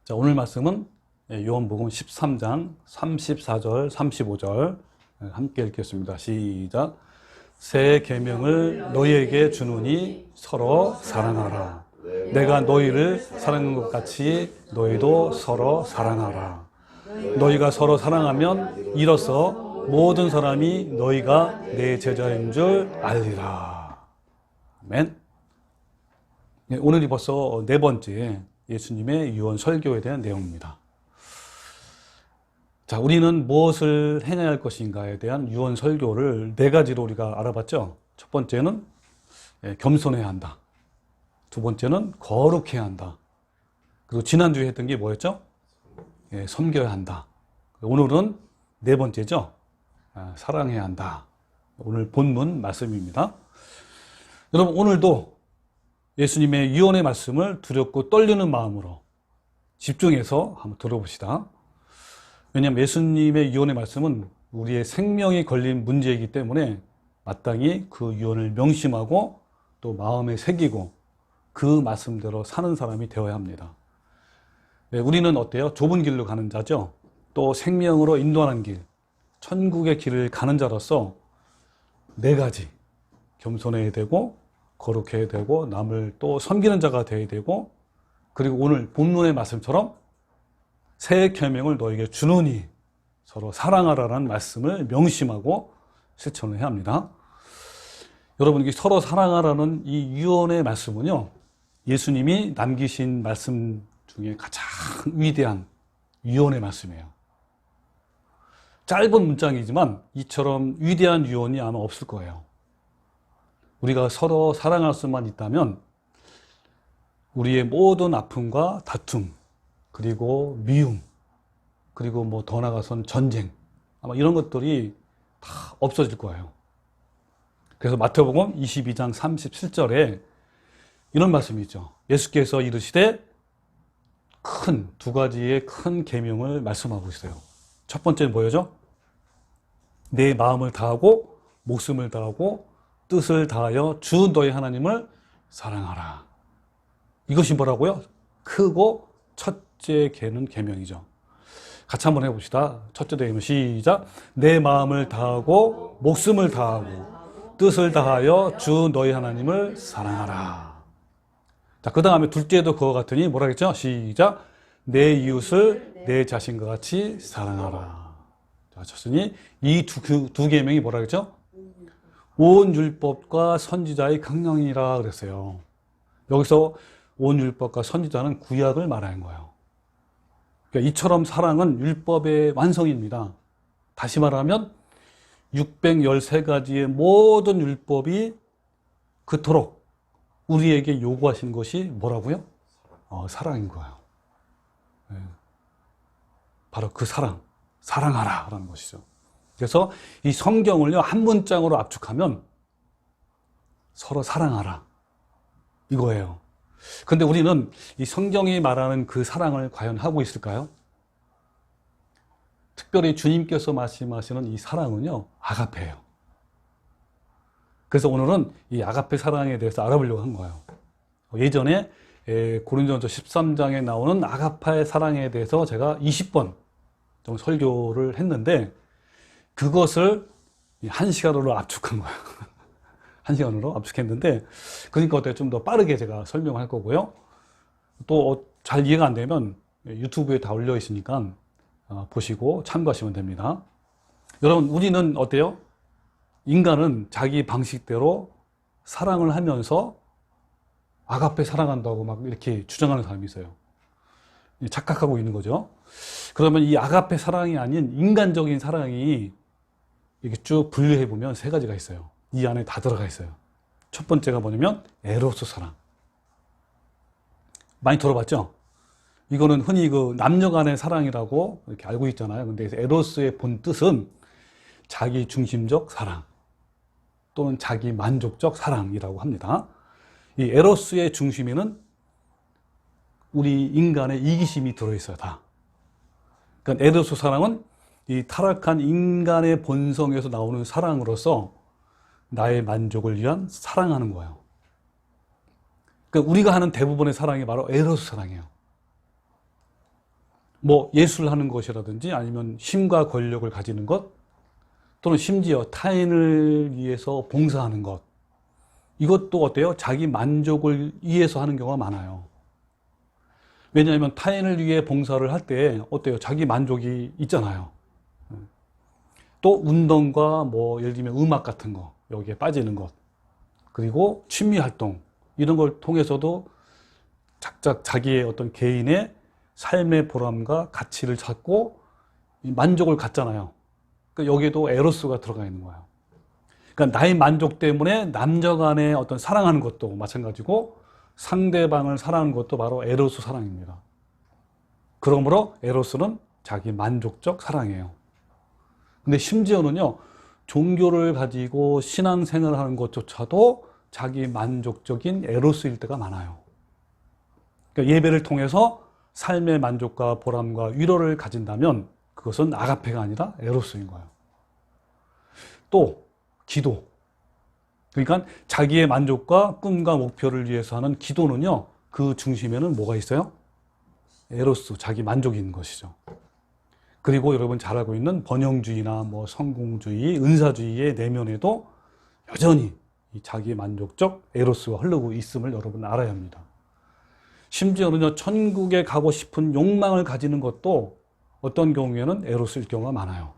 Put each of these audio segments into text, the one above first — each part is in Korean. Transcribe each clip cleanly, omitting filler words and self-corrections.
자, 오늘 말씀은 요한복음 13장 34절, 35절 함께 읽겠습니다. 시작. 새 계명을 너희에게 주노니 서로 사랑하라. 내가 너희를 사랑한 것 같이 너희도 서로 사랑하라. 너희가 서로 사랑하면 이로써 모든 사람이 너희가 내 제자인 줄 알리라. 아멘. 오늘이 벌써 네 번째 예수님의 유언 설교에 대한 내용입니다. 자, 우리는 무엇을 행해야 할 것인가에 대한 유언 설교를 네 가지로 우리가 알아봤죠. 첫 번째는 겸손해야 한다. 두 번째는 거룩해야 한다. 그리고 지난주에 했던 게 뭐였죠? 섬겨야 한다. 오늘은 네 번째죠. 사랑해야 한다. 오늘 본문 말씀입니다. 여러분, 오늘도 예수님의 유언의 말씀을 두렵고 떨리는 마음으로 집중해서 한번 들어봅시다. 왜냐하면 예수님의 유언의 말씀은 우리의 생명이 걸린 문제이기 때문에 마땅히 그 유언을 명심하고 또 마음에 새기고 그 말씀대로 사는 사람이 되어야 합니다. 우리는 어때요? 좁은 길로 가는 자죠. 또 생명으로 인도하는 길, 천국의 길을 가는 자로서 네 가지, 겸손해야 되고 거룩해야 되고 남을 또 섬기는 자가 되어야 되고, 그리고 오늘 본문의 말씀처럼 새 계명을 너에게 주노니 서로 사랑하라라는 말씀을 명심하고 실천을 해야 합니다. 여러분, 이 서로 사랑하라는 이 유언의 말씀은요, 예수님이 남기신 말씀 중에 가장 위대한 유언의 말씀이에요. 짧은 문장이지만 이처럼 위대한 유언이 아마 없을 거예요. 우리가 서로 사랑할 수만 있다면 우리의 모든 아픔과 다툼, 그리고 미움, 그리고 뭐 더 나아가선 전쟁, 아마 이런 것들이 다 없어질 거예요. 그래서 마태복음 22장 37절에 이런 말씀이 있죠. 예수께서 이르시되 두 가지의 큰 계명을 말씀하고 있어요. 첫 번째는 뭐였죠? 내 마음을 다하고 목숨을 다하고 뜻을 다하여 주 너희 하나님을 사랑하라. 이것이 뭐라고요? 크고 첫째 계명이죠. 같이 한번 해봅시다. 첫째 계명 시작. 내 마음을 다하고 목숨을 다하고 뜻을 다하여 주 너희 하나님을 사랑하라. 자, 그 다음에 둘째도 그와 같으니 뭐라 했죠? 시작. 내 이웃을 내 자신과 같이 사랑하라. 자, 쳤으니 이 두 계명이 뭐라 했죠? 온 율법과 선지자의 강령이라 그랬어요. 여기서 온 율법과 선지자는 구약을 말하는 거예요. 그러니까 이처럼 사랑은 율법의 완성입니다. 다시 말하면 613가지의 모든 율법이 그토록 우리에게 요구하신 것이 뭐라고요? 사랑인 거예요. 바로 그 사랑하라 라는 것이죠. 그래서 이 성경을요, 한 문장으로 압축하면 서로 사랑하라 이거예요. 근데 우리는 이 성경이 말하는 그 사랑을 과연 하고 있을까요? 특별히 주님께서 말씀하시는 이 사랑은요, 아가페예요. 그래서 오늘은 이 아가페 사랑에 대해서 알아보려고 한 거예요. 예전에 고린도전서 13장에 나오는 아가페 사랑에 대해서 제가 20번 정도 설교를 했는데 그것을 1시간으로 압축한 거예요. 1시간으로 압축했는데, 그러니까 어때요? 좀 더 빠르게 제가 설명을 할 거고요. 또 잘 이해가 안 되면 유튜브에 다 올려 있으니까 보시고 참고하시면 됩니다. 여러분, 우리는 어때요? 인간은 자기 방식대로 사랑을 하면서 아가페 사랑한다고 막 이렇게 주장하는 사람이 있어요. 착각하고 있는 거죠. 그러면 이 아가페 사랑이 아닌 인간적인 사랑이 이렇게 쭉 분류해 보면 세 가지가 있어요. 이 안에 다 들어가 있어요. 첫 번째가 뭐냐면 에로스 사랑. 많이 들어봤죠? 이거는 흔히 그 남녀 간의 사랑이라고 이렇게 알고 있잖아요. 근데 에로스의 본 뜻은 자기 중심적 사랑 또는 자기 만족적 사랑이라고 합니다. 이 에로스의 중심에는 우리 인간의 이기심이 들어있어요, 다. 그러니까 에로스 사랑은 이 타락한 인간의 본성에서 나오는 사랑으로서 나의 만족을 위한 사랑하는 거예요. 그러니까 우리가 하는 대부분의 사랑이 바로 에로스 사랑이에요. 뭐 예술하는 것이라든지 아니면 힘과 권력을 가지는 것 또는 심지어 타인을 위해서 봉사하는 것 이것도 어때요? 자기 만족을 위해서 하는 경우가 많아요. 왜냐하면 타인을 위해 봉사를 할 때 어때요? 자기 만족이 있잖아요. 또 운동과 뭐 예를 들면 음악 같은 거 여기에 빠지는 것 그리고 취미 활동 이런 걸 통해서도 각각 자기의 어떤 개인의 삶의 보람과 가치를 찾고 만족을 갖잖아요. 그러니까 여기에도 에로스가 들어가 있는 거예요. 그러니까 나의 만족 때문에 남녀 간의 어떤 사랑하는 것도 마찬가지고 상대방을 사랑하는 것도 바로 에로스 사랑입니다. 그러므로 에로스는 자기 만족적 사랑이에요. 근데 심지어는요, 종교를 가지고 신앙생활을 하는 것조차도 자기 만족적인 에로스일 때가 많아요. 그러니까 예배를 통해서 삶의 만족과 보람과 위로를 가진다면 그것은 아가페가 아니라 에로스인 거예요. 또 기도. 그러니까 자기의 만족과 꿈과 목표를 위해서 하는 기도는요, 그 중심에는 뭐가 있어요? 에로스, 자기 만족이 있는 것이죠. 그리고 여러분 잘 알고 있는 번영주의나 뭐 성공주의, 은사주의의 내면에도 여전히 이 자기 만족적 에로스가 흐르고 있음을 여러분 알아야 합니다. 심지어는요, 천국에 가고 싶은 욕망을 가지는 것도 어떤 경우에는 에로스일 경우가 많아요.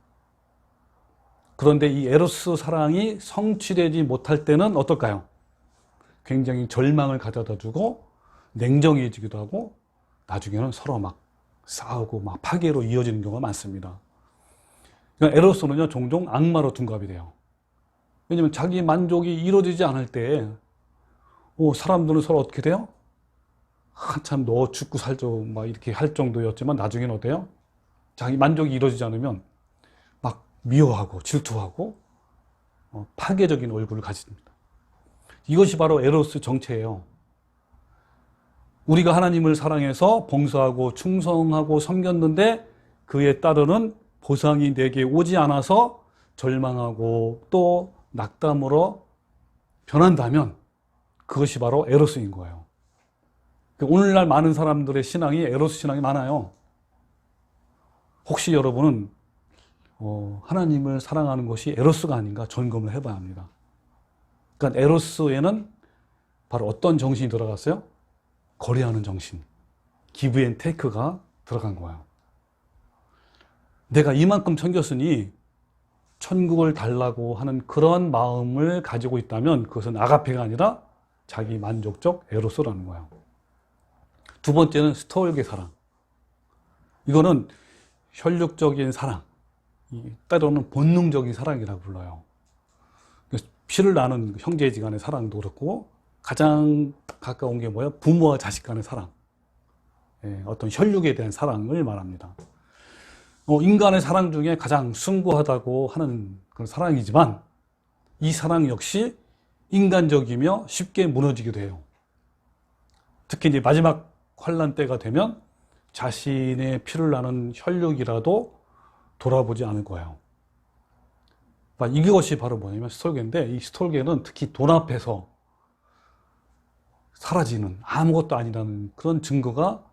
그런데 이 에로스 사랑이 성취되지 못할 때는 어떨까요? 굉장히 절망을 가져다 주고 냉정해지기도 하고 나중에는 서로 막 싸우고 막 파괴로 이어지는 경우가 많습니다. 그러니까 에로스는요, 종종 악마로 둔갑이 돼요. 왜냐하면 자기 만족이 이루어지지 않을 때 사람들은 서로 어떻게 돼요? 한참 너 죽고 살죠 막 이렇게 할 정도였지만 나중에는 어때요? 자기 만족이 이루어지지 않으면 막 미워하고 질투하고 파괴적인 얼굴을 가집니다. 이것이 바로 에로스 정체예요. 우리가 하나님을 사랑해서 봉사하고 충성하고 섬겼는데 그에 따르는 보상이 내게 오지 않아서 절망하고 또 낙담으로 변한다면 그것이 바로 에로스인 거예요. 오늘날 많은 사람들의 신앙이 에로스 신앙이 많아요. 혹시 여러분은 하나님을 사랑하는 것이 에로스가 아닌가 점검을 해봐야 합니다. 그러니까 에로스에는 바로 어떤 정신이 들어갔어요? 거래하는 정신, 기브 앤 테이크가 들어간 거예요. 내가 이만큼 챙겼으니 천국을 달라고 하는 그런 마음을 가지고 있다면 그것은 아가페가 아니라 자기 만족적 에로스라는 거예요. 두 번째는 스토일계 사랑. 이거는 혈육적인 사랑, 때로는 본능적인 사랑이라고 불러요. 피를 나는 형제지간의 사랑도 그렇고 가장 가까운 게 뭐예요? 부모와 자식 간의 사랑. 어떤 혈육에 대한 사랑을 말합니다. 인간의 사랑 중에 가장 숭고하다고 하는 그런 사랑이지만 이 사랑 역시 인간적이며 쉽게 무너지기도 해요. 특히 이제 마지막 환란 때가 되면 자신의 피를 나는 혈육이라도 돌아보지 않을 거예요. 이것이 바로 뭐냐면 스톨게인데 이 스톨게는 특히 돈 앞에서 사라지는 아무것도 아니라는 그런 증거가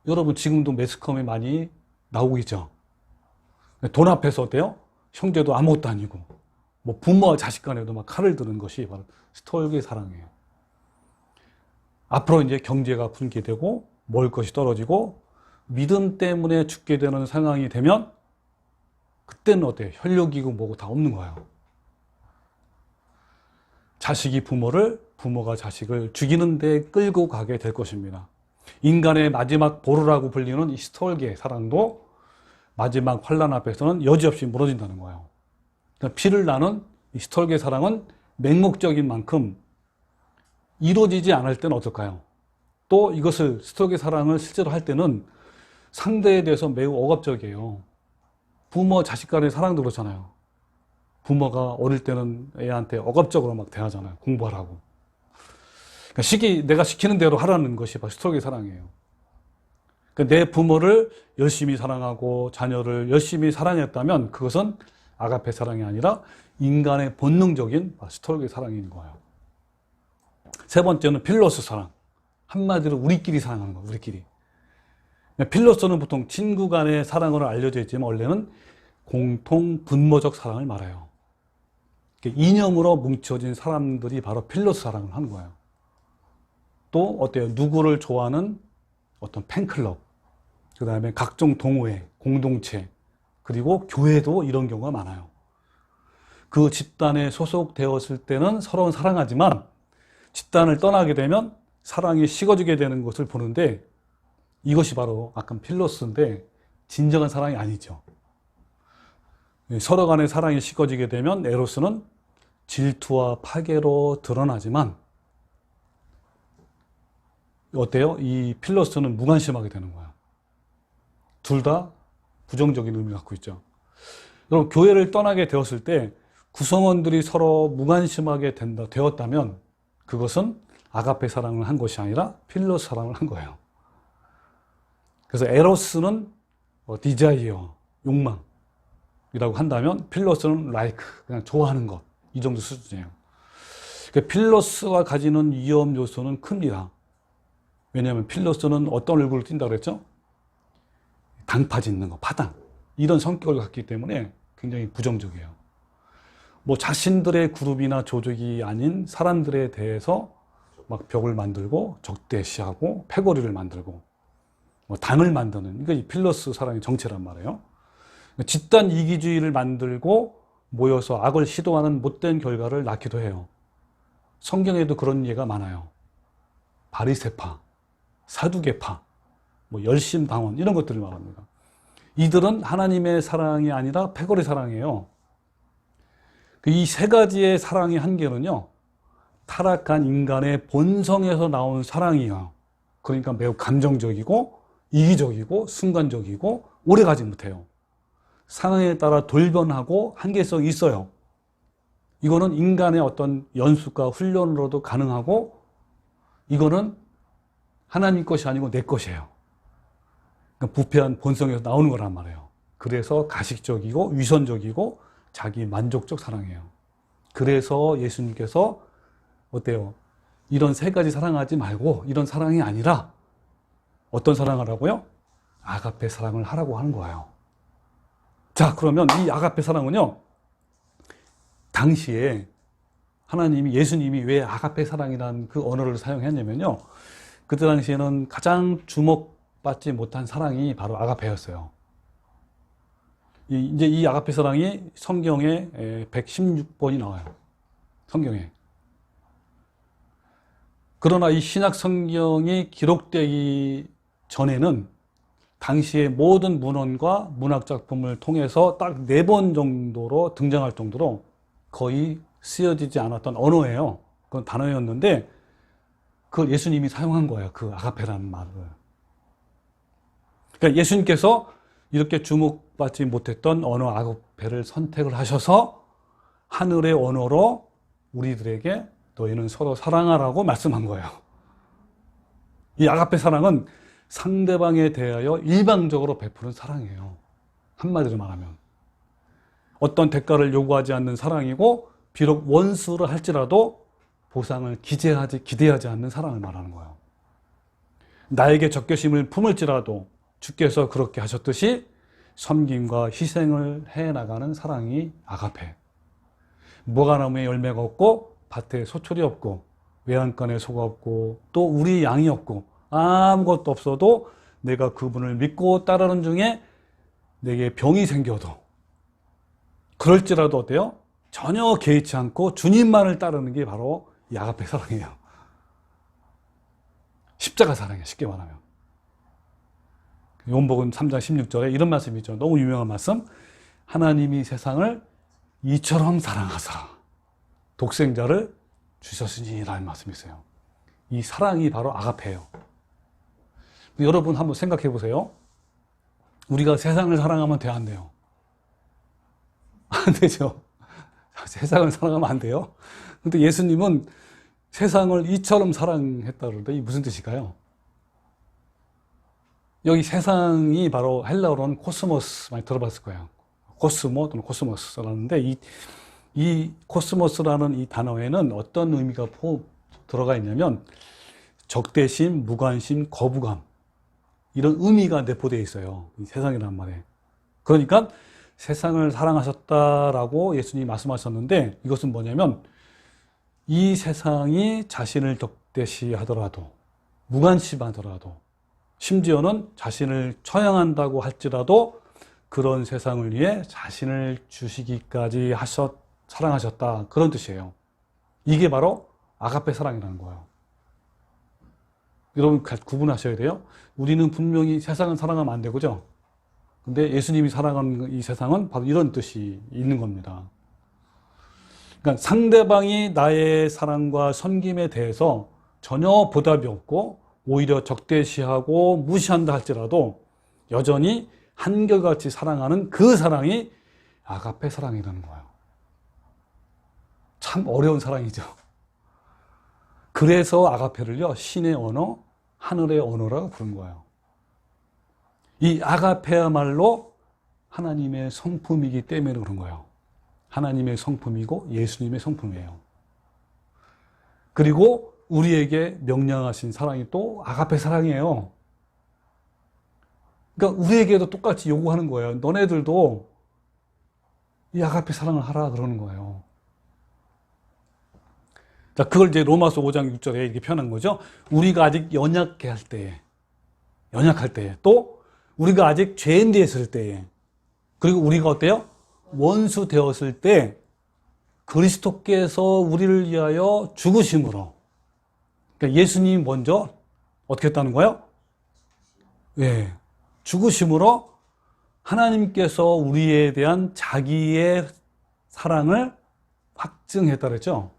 여러분 지금도 매스컴에 많이 나오고 있죠. 돈 앞에서 어때요? 형제도 아무것도 아니고 뭐 부모와 자식 간에도 막 칼을 드는 것이 바로 스톨게 사랑이에요. 앞으로 이제 경제가 붕괴되고 먹을 것이 떨어지고 믿음 때문에 죽게 되는 상황이 되면 그때는 어때요? 혈육이고 뭐고 다 없는 거예요. 자식이 부모를, 부모가 자식을 죽이는 데 끌고 가게 될 것입니다. 인간의 마지막 보루라고 불리는 이 스톨게 사랑도 마지막 환란 앞에서는 여지없이 무너진다는 거예요. 그러니까 피를 나는 이 스톨게 사랑은 맹목적인 만큼 이루어지지 않을 때는 어떨까요? 또 이것을 스톨게 사랑을 실제로 할 때는 상대에 대해서 매우 억압적이에요. 부모 자식 간의 사랑도 그렇잖아요. 부모가 어릴 때는 애한테 억압적으로 막 대하잖아요. 공부하라고. 그러니까 내가 시키는 대로 하라는 것이 바로 스톨게 사랑이에요. 그러니까 내 부모를 열심히 사랑하고 자녀를 열심히 사랑했다면 그것은 아가페 사랑이 아니라 인간의 본능적인 스톨게 사랑인 거예요. 세 번째는 필로스 사랑. 한마디로 우리끼리 사랑하는 거예요. 우리끼리. 필로서는 보통 친구 간의 사랑으로 알려져 있지만 원래는 공통 분모적 사랑을 말해요. 이념으로 뭉쳐진 사람들이 바로 필로스 사랑을 하는 거예요. 또 어때요? 누구를 좋아하는 어떤 팬클럽, 그 다음에 각종 동호회, 공동체, 그리고 교회도 이런 경우가 많아요. 그 집단에 소속되었을 때는 서로 사랑하지만 집단을 떠나게 되면 사랑이 식어지게 되는 것을 보는데, 이것이 바로 아까 필로스인데 진정한 사랑이 아니죠. 서로 간의 사랑이 식어지게 되면 에로스는 질투와 파괴로 드러나지만 어때요? 이 필로스는 무관심하게 되는 거예요. 둘 다 부정적인 의미를 갖고 있죠. 여러분, 교회를 떠나게 되었을 때 구성원들이 서로 무관심하게 되었다면 그것은 아가페 사랑을 한 것이 아니라 필로스 사랑을 한 거예요. 그래서 에로스는 디자이어, 욕망이라고 한다면 필로스는 라이크, 그냥 좋아하는 것, 이 정도 수준이에요. 그러니까 필로스가 가지는 위험 요소는 큽니다. 왜냐하면 필로스는 어떤 얼굴을 띈다고 그랬죠? 당파 짓는 거, 파당, 이런 성격을 갖기 때문에 굉장히 부정적이에요. 뭐 자신들의 그룹이나 조직이 아닌 사람들에 대해서 막 벽을 만들고 적대시하고 패거리를 만들고 뭐 당을 만드는, 이게 필로스 사랑의 정체란 말이에요. 집단 이기주의를 만들고 모여서 악을 시도하는 못된 결과를 낳기도 해요. 성경에도 그런 예가 많아요. 바리새파, 사두개파, 뭐 열심당원, 이런 것들을 말합니다. 이들은 하나님의 사랑이 아니라 패거리 사랑이에요. 이 세 가지의 사랑의 한계는요, 타락한 인간의 본성에서 나온 사랑이에요. 그러니까 매우 감정적이고 이기적이고 순간적이고 오래가지 못해요. 상황에 따라 돌변하고 한계성이 있어요. 이거는 인간의 어떤 연습과 훈련으로도 가능하고, 이거는 하나님 것이 아니고 내 것이에요. 그러니까 부패한 본성에서 나오는 거란 말이에요. 그래서 가식적이고 위선적이고 자기 만족적 사랑이에요. 그래서 예수님께서 어때요? 이런 세 가지 사랑하지 말고 이런 사랑이 아니라 어떤 사랑을 하라고요? 아가페 사랑을 하라고 하는 거예요. 자, 그러면 이 아가페 사랑은요, 당시에 예수님이 왜 아가페 사랑이라는 그 언어를 사용했냐면요, 그때 당시에는 가장 주목받지 못한 사랑이 바로 아가페였어요. 이제 이 아가페 사랑이 성경에 116번이 나와요. 성경에. 그러나 이 신약 성경이 기록되기 전에는 당시의 모든 문헌과 문학 작품을 통해서 딱 4번 정도로 등장할 정도로 거의 쓰여지지 않았던 언어예요. 그건 단어였는데 그걸 예수님이 사용한 거예요. 그 아가페라는 말을. 그러니까 예수님께서 이렇게 주목받지 못했던 언어 아가페를 선택을 하셔서 하늘의 언어로 우리들에게 너희는 서로 사랑하라고 말씀한 거예요. 이 아가페 사랑은 상대방에 대하여 일방적으로 베푸는 사랑이에요. 한마디로 말하면 어떤 대가를 요구하지 않는 사랑이고, 비록 원수를 할지라도 보상을 기대하지 않는 사랑을 말하는 거예요. 나에게 적개심을 품을지라도 주께서 그렇게 하셨듯이 섬김과 희생을 해나가는 사랑이 아가페. 무화과나무에 열매가 없고 밭에 소출이 없고 외양간에 소가 없고 또 우리 양이 없고 아무것도 없어도 내가 그분을 믿고 따르는 중에 내게 병이 생겨도 그럴지라도 어때요? 전혀 개의치 않고 주님만을 따르는 게 바로 이 아가페 사랑이에요. 십자가 사랑이에요. 쉽게 말하면. 요한복음 3장 16절에 이런 말씀이 있죠. 너무 유명한 말씀. 하나님이 세상을 이처럼 사랑하사 독생자를 주셨으니 라는 말씀이 있어요. 이 사랑이 바로 아가페예요. 여러분 한번 생각해 보세요. 우리가 세상을 사랑하면 돼요, 안 돼요? 안 되죠. 세상을 사랑하면 안 돼요. 근데 예수님은 세상을 이처럼 사랑했다 그러는데 이게 무슨 뜻일까요? 여기 세상이 바로 헬라어로는 코스모스, 많이 들어봤을 거예요. 코스모 또는 코스모스라는데 이 코스모스라는 이 단어에는 어떤 의미가 들어가 있냐면 적대심, 무관심, 거부감, 이런 의미가 내포되어 있어요. 이 세상이라는 말에. 그러니까 세상을 사랑하셨다라고 예수님이 말씀하셨는데 이것은 뭐냐면 이 세상이 자신을 적대시하더라도 무관심하더라도 심지어는 자신을 처형한다고 할지라도 그런 세상을 위해 자신을 주시기까지 사랑하셨다. 그런 뜻이에요. 이게 바로 아가페 사랑이라는 거예요. 여러분 구분하셔야 돼요. 우리는 분명히 세상을 사랑하면 안 되고죠. 근데 예수님이 사랑하는 이 세상은 바로 이런 뜻이 있는 겁니다. 그러니까 상대방이 나의 사랑과 섬김에 대해서 전혀 보답이 없고 오히려 적대시하고 무시한다 할지라도 여전히 한결같이 사랑하는 그 사랑이 아가페 사랑이라는 거예요. 참 어려운 사랑이죠. 그래서 아가페를요, 신의 언어, 하늘의 언어라고 부른 거예요. 이 아가페야말로 하나님의 성품이기 때문에 그런 거예요. 하나님의 성품이고 예수님의 성품이에요. 그리고 우리에게 명령하신 사랑이 또 아가페 사랑이에요. 그러니까 우리에게도 똑같이 요구하는 거예요. 너네들도 이 아가페 사랑을 하라 그러는 거예요. 자, 그걸 이제 로마서 5장 6절에 이렇게 표현한 거죠. 우리가 아직 연약할 때에, 또 우리가 아직 죄인 되었을 때에, 그리고 우리가 어때요? 원수 되었을 때 그리스도께서 우리를 위하여 죽으심으로, 그러니까 예수님이 먼저 어떻게 했다는 거예요? 네, 죽으심으로 하나님께서 우리에 대한 자기의 사랑을 확증했다 그랬죠.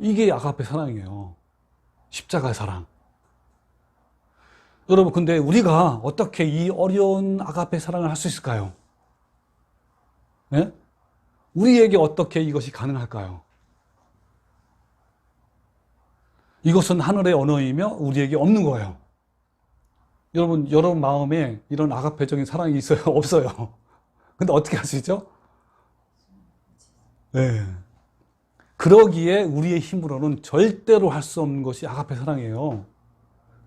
이게 아가페 사랑이에요. 십자가의 사랑. 여러분, 근데 우리가 어떻게 이 어려운 아가페 사랑을 할 수 있을까요? 네? 우리에게 어떻게 이것이 가능할까요? 이것은 하늘의 언어이며 우리에게 없는 거예요. 여러분 마음에 이런 아가페적인 사랑이 있어요? 없어요? 근데 어떻게 할 수 있죠? 네. 그러기에 우리의 힘으로는 절대로 할 수 없는 것이 아가페 사랑이에요.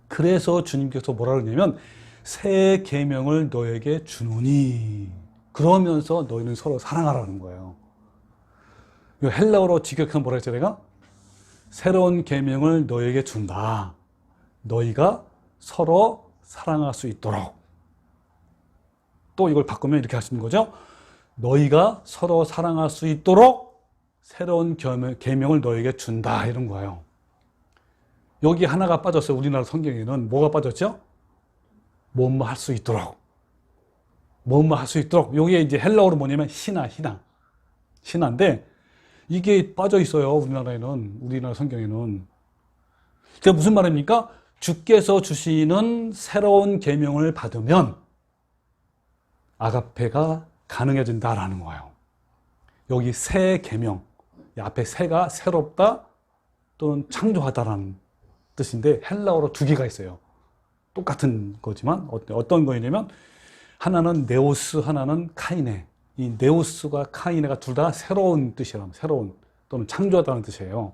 그래서 주님께서 뭐라 그러냐면 새 계명을 너에게 주노니, 그러면서 너희는 서로 사랑하라는 거예요. 헬라어로 직역하면 뭐라 했죠 내가? 새로운 계명을 너에게 준다. 너희가 서로 사랑할 수 있도록. 또 이걸 바꾸면 이렇게 하시는 거죠. 너희가 서로 사랑할 수 있도록 새로운 계명을 너에게 준다, 이런 거예요. 여기 하나가 빠졌어요. 우리나라 성경에는 뭐가 빠졌죠? 뭐뭐 할 수 있도록. 뭐뭐 할 수 있도록. 여기에 이제 헬라어로 뭐냐면 신화인데 이게 빠져 있어요. 우리나라 성경에는. 그게 무슨 말입니까? 주께서 주시는 새로운 계명을 받으면 아가페가 가능해진다라는 거예요. 여기 새 계명, 이 앞에 새가 새롭다 또는 창조하다라는 뜻인데 헬라어로 두 개가 있어요. 똑같은 거지만 어떤 거냐면 하나는 네오스, 하나는 카이네. 이 네오스가 카이네가 둘 다 새로운 뜻이라면, 새로운 또는 창조하다는 뜻이에요.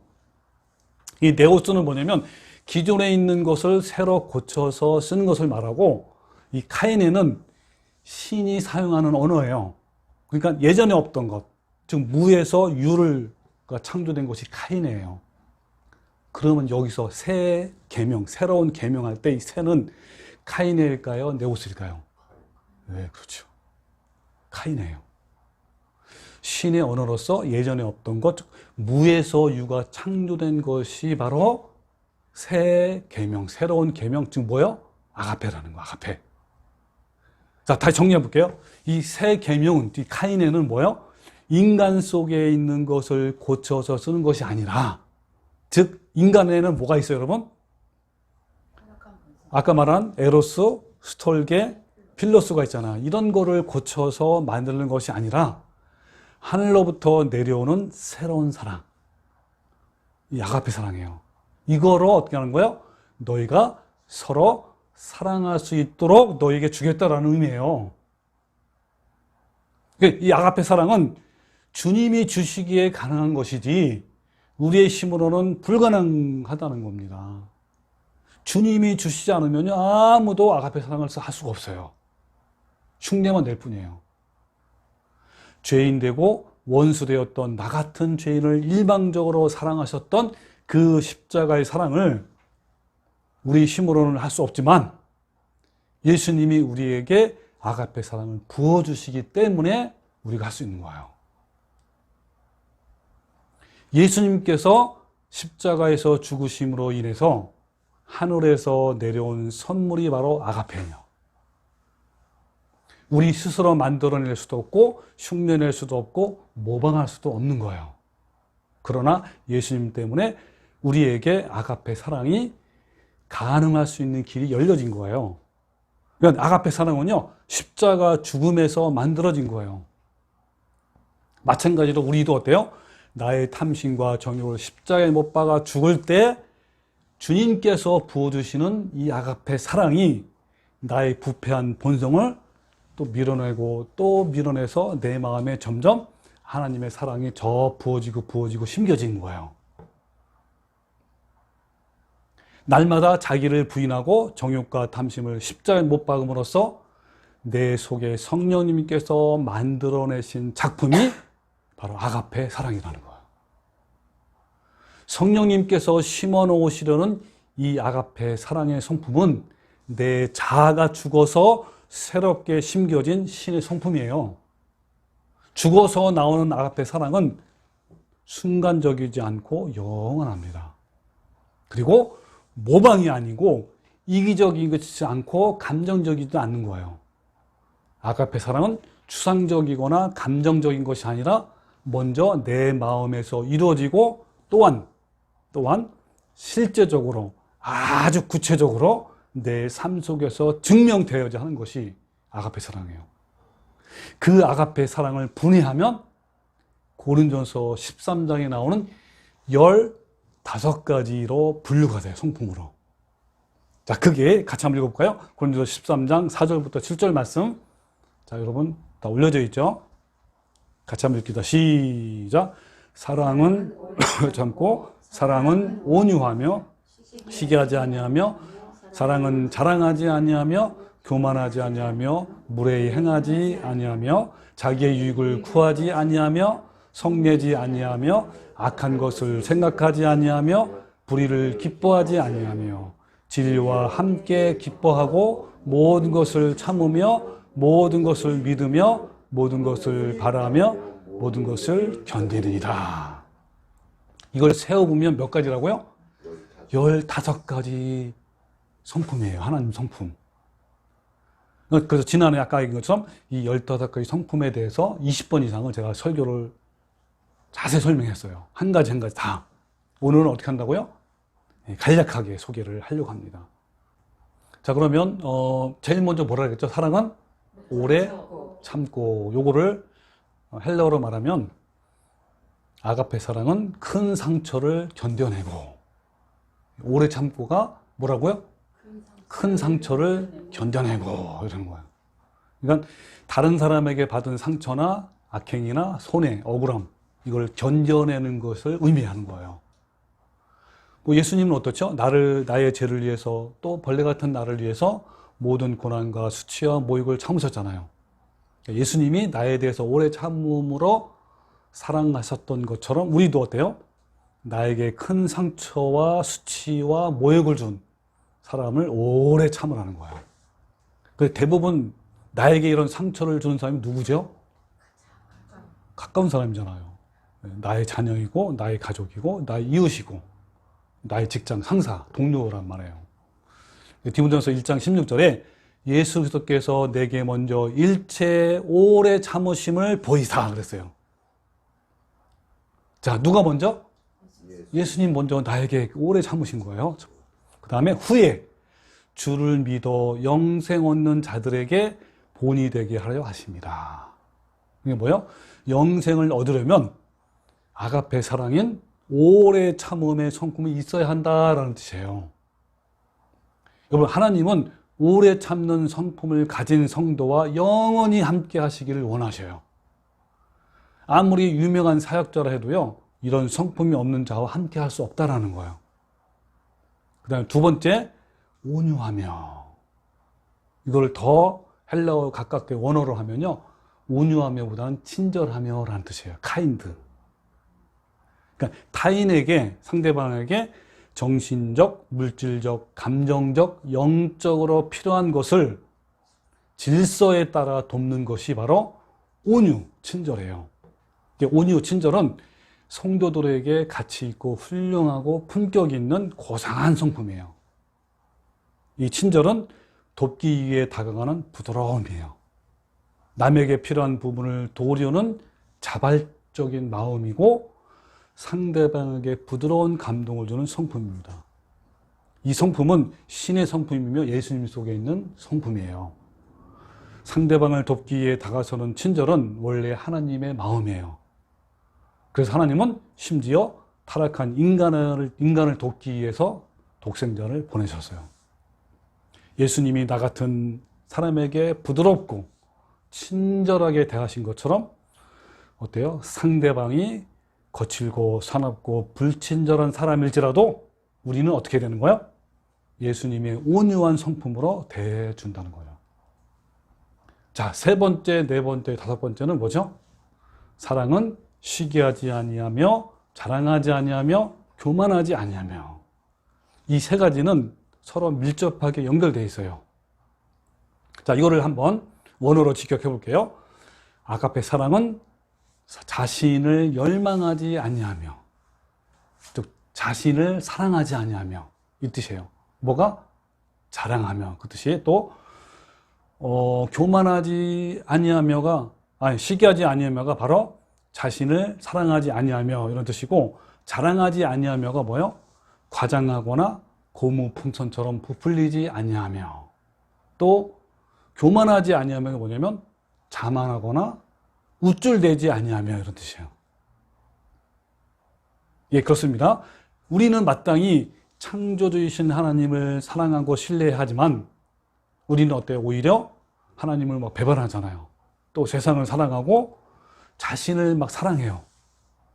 이 네오스는 뭐냐면 기존에 있는 것을 새로 고쳐서 쓰는 것을 말하고, 이 카이네는 신이 사용하는 언어예요. 그러니까 예전에 없던 것, 즉 무에서 유가 창조된 것이 카이네예요. 그러면 여기서 새 계명, 새로운 계명할 때 이 새는 카이네일까요? 네오스일까요? 네, 그렇죠. 카이네예요. 신의 언어로서 예전에 없던 것, 즉 무에서 유가 창조된 것이 바로 새 계명, 새로운 계명, 즉 뭐요? 아가페라는 거, 아가페. 자, 다시 정리해 볼게요. 이 새 계명은, 이 카이네는 뭐요? 인간 속에 있는 것을 고쳐서 쓰는 것이 아니라, 즉 인간에는 뭐가 있어요, 여러분? 아까 말한 에로스, 스톨게, 필로스가 있잖아. 이런 거를 고쳐서 만드는 것이 아니라 하늘로부터 내려오는 새로운 사랑, 이 아가페 사랑이에요. 이거로 어떻게 하는 거예요? 너희가 서로 사랑할 수 있도록 너희에게 주겠다라는 의미예요. 이 아가페 사랑은 주님이 주시기에 가능한 것이지 우리의 힘으로는 불가능하다는 겁니다. 주님이 주시지 않으면 아무도 아가페 사랑을 할 수가 없어요. 흉내만 낼 뿐이에요. 죄인 되고 원수 되었던 나 같은 죄인을 일방적으로 사랑하셨던 그 십자가의 사랑을 우리 힘으로는 할 수 없지만 예수님이 우리에게 아가페 사랑을 부어주시기 때문에 우리가 할 수 있는 거예요. 예수님께서 십자가에서 죽으심으로 인해서 하늘에서 내려온 선물이 바로 아가페예요. 우리 스스로 만들어낼 수도 없고 흉내낼 수도 없고 모방할 수도 없는 거예요. 그러나 예수님 때문에 우리에게 아가페 사랑이 가능할 수 있는 길이 열려진 거예요. 그러니까 아가페 사랑은요, 십자가 죽음에서 만들어진 거예요. 마찬가지로 우리도 어때요? 나의 탐심과 정욕을 십자가에 못 박아 죽을 때 주님께서 부어주시는 이 아가페 사랑이 나의 부패한 본성을 또 밀어내고 또 밀어내서 내 마음에 점점 하나님의 사랑이 저 부어지고 심겨지는 거예요. 날마다 자기를 부인하고 정욕과 탐심을 십자가에 못 박음으로써 내 속에 성령님께서 만들어내신 작품이 바로 아가페 사랑이라는 거예요. 성령님께서 심어 놓으시려는 이 아가페 사랑의 성품은 내 자아가 죽어서 새롭게 심겨진 신의 성품이에요. 죽어서 나오는 아가페 사랑은 순간적이지 않고 영원합니다. 그리고 모방이 아니고 이기적이지 않고 감정적이지 않는 거예요. 아가페 사랑은 추상적이거나 감정적인 것이 아니라 먼저 내 마음에서 이루어지고 또한 실제적으로 아주 구체적으로 내 삶 속에서 증명되어야 하는 것이 아가페 사랑이에요. 그 아가페 사랑을 분해하면 고린도전서 13장에 나오는 15가지로 분류가 돼요. 성품으로. 자, 그게 같이 한번 읽어볼까요? 고린도전서 13장 4절부터 7절 말씀. 자, 여러분 다 올려져 있죠? 같이 한번 읽기다. 시작. 사랑은 참고, 사랑은 온유하며, 시기하지 아니하며, 사랑은 자랑하지 아니하며, 교만하지 아니하며, 무례히 행하지 아니하며, 자기의 유익을 구하지 아니하며, 성내지 아니하며, 악한 것을 생각하지 아니하며, 불의를 기뻐하지 아니하며, 진리와 함께 기뻐하고, 모든 것을 참으며, 모든 것을 믿으며, 모든 것을 바라며, 모든 것을 견디느니라. 이걸 세어보면 몇 가지라고요? 15가지 성품이에요. 하나님 성품. 그래서 지난해 아까 얘기한 것처럼 이 15가지 성품에 대해서 20번 이상을 제가 설교를 자세히 설명했어요. 한 가지 한 가지 다. 오늘은 어떻게 한다고요? 간략하게 소개를 하려고 합니다. 자, 그러면 제일 먼저 뭐라 그랬죠? 사랑은 오래 참고. 요거를 헬라어로 말하면 아가페 사랑은 큰 상처를 견뎌내고, 오래 참고가 뭐라고요? 큰 상처를 견뎌내고 이런 거예요. 그러니까 다른 사람에게 받은 상처나 악행이나 손해, 억울함, 이걸 견뎌내는 것을 의미하는 거예요. 뭐 예수님은 어떻죠? 나의 죄를 위해서, 또 벌레 같은 나를 위해서 모든 고난과 수치와 모욕을 참으셨잖아요. 예수님이 나에 대해서 오래 참음으로 사랑하셨던 것처럼 우리도 어때요? 나에게 큰 상처와 수치와 모욕을 준 사람을 오래 참으라는 거예요. 대부분 나에게 이런 상처를 주는 사람이 누구죠? 가까운 사람이잖아요. 나의 자녀이고, 나의 가족이고, 나의 이웃이고, 나의 직장 상사, 동료란 말이에요. 디모데전서 1장 16절에 예수 그리스도께서 내게 먼저 일체 오래 참으심을 보이사 그랬어요. 자, 누가 먼저? 예수님 먼저 나에게 오래 참으신 거예요. 그 다음에 후에 주를 믿어 영생 얻는 자들에게 본이 되게 하려 하십니다. 이게 뭐예요? 영생을 얻으려면 아가페 사랑인 오래 참음의 성품이 있어야 한다라는 뜻이에요. 여러분, 하나님은 오래 참는 성품을 가진 성도와 영원히 함께 하시기를 원하셔요. 아무리 유명한 사역자라 해도요, 이런 성품이 없는 자와 함께 할 수 없다라는 거예요. 그 다음에 두 번째, 온유하며. 이걸 더 헬라어 가깝게 원어로 하면요, 온유하며보다는 친절하며라는 뜻이에요. 카인드. 그러니까 타인에게, 상대방에게 정신적, 물질적, 감정적, 영적으로 필요한 것을 질서에 따라 돕는 것이 바로 온유, 친절해요. 온유, 친절은 성도들에게 가치 있고 훌륭하고 품격 있는 고상한 성품이에요. 이 친절은 돕기 위해 다가가는 부드러움이에요. 남에게 필요한 부분을 도우려는 자발적인 마음이고 상대방에게 부드러운 감동을 주는 성품입니다. 이 성품은 신의 성품이며 예수님 속에 있는 성품이에요. 상대방을 돕기 위해 다가서는 친절은 원래 하나님의 마음이에요. 그래서 하나님은 심지어 타락한 인간을 돕기 위해서 독생자를 보내셨어요. 예수님이 나 같은 사람에게 부드럽고 친절하게 대하신 것처럼 어때요? 상대방이 거칠고 사납고 불친절한 사람일지라도 우리는 어떻게 되는 거예요? 예수님의 온유한 성품으로 대해준다는 거예요. 자, 세 번째, 네 번째, 다섯 번째는 뭐죠? 사랑은 시기하지 아니하며 자랑하지 아니하며 교만하지 아니하며. 이 세 가지는 서로 밀접하게 연결되어 있어요. 자, 이거를 한번 원어로 직역해 볼게요. 아가페 사랑은 자신을 열망하지 아니하며, 즉 자신을 사랑하지 아니하며, 이 뜻이에요. 뭐가? 자랑하며. 그 뜻이 또 교만하지 아니하며가, 시기하지 아니하며가 바로 자신을 사랑하지 아니하며 이런 뜻이고, 자랑하지 아니하며가 뭐예요? 과장하거나 고무풍선처럼 부풀리지 아니하며. 또 교만하지 아니하며가 뭐냐면 자만하거나 우쭐대지 아니하며 이런 뜻이에요. 예, 그렇습니다. 우리는 마땅히 창조주이신 하나님을 사랑하고 신뢰하지만 우리는 어때요? 오히려 하나님을 막 배반하잖아요. 또 세상을 사랑하고 자신을 막 사랑해요.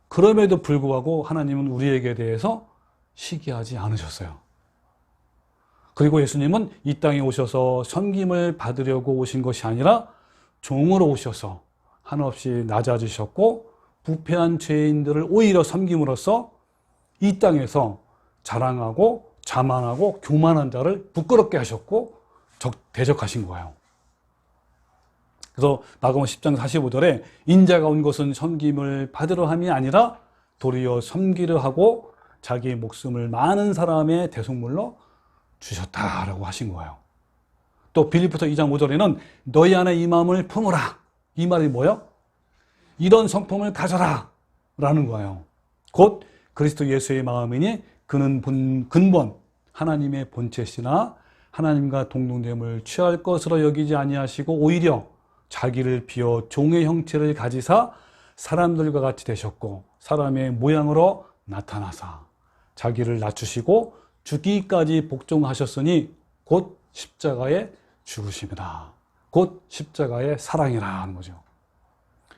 그럼에도 불구하고 하나님은 우리에게 대해서 시기하지 않으셨어요. 그리고 예수님은 이 땅에 오셔서 섬김을 받으려고 오신 것이 아니라 종으로 오셔서 한없이 낮아지셨고 부패한 죄인들을 오히려 섬김으로써 이 땅에서 자랑하고 자만하고 교만한 자를 부끄럽게 하셨고 대적하신 거예요. 그래서 마가복음 10장 45절에 인자가 온 것은 섬김을 받으려 함이 아니라 도리어 섬기려 하고 자기의 목숨을 많은 사람의 대속물로 주셨다라고 하신 거예요. 또 빌립보서 2장 5절에는 너희 안에 이 마음을 품으라. 이 말이 뭐예요? 이런 성품을 가져라 라는 거예요. 곧 그리스도 예수의 마음이니 그는 근본 하나님의 본체시나 하나님과 동등됨을 취할 것으로 여기지 아니하시고 오히려 자기를 비워 종의 형체를 가지사 사람들과 같이 되셨고 사람의 모양으로 나타나사 자기를 낮추시고 죽기까지 복종하셨으니 곧 십자가의 죽으심이다. 곧 십자가의 사랑이라 하는 거죠.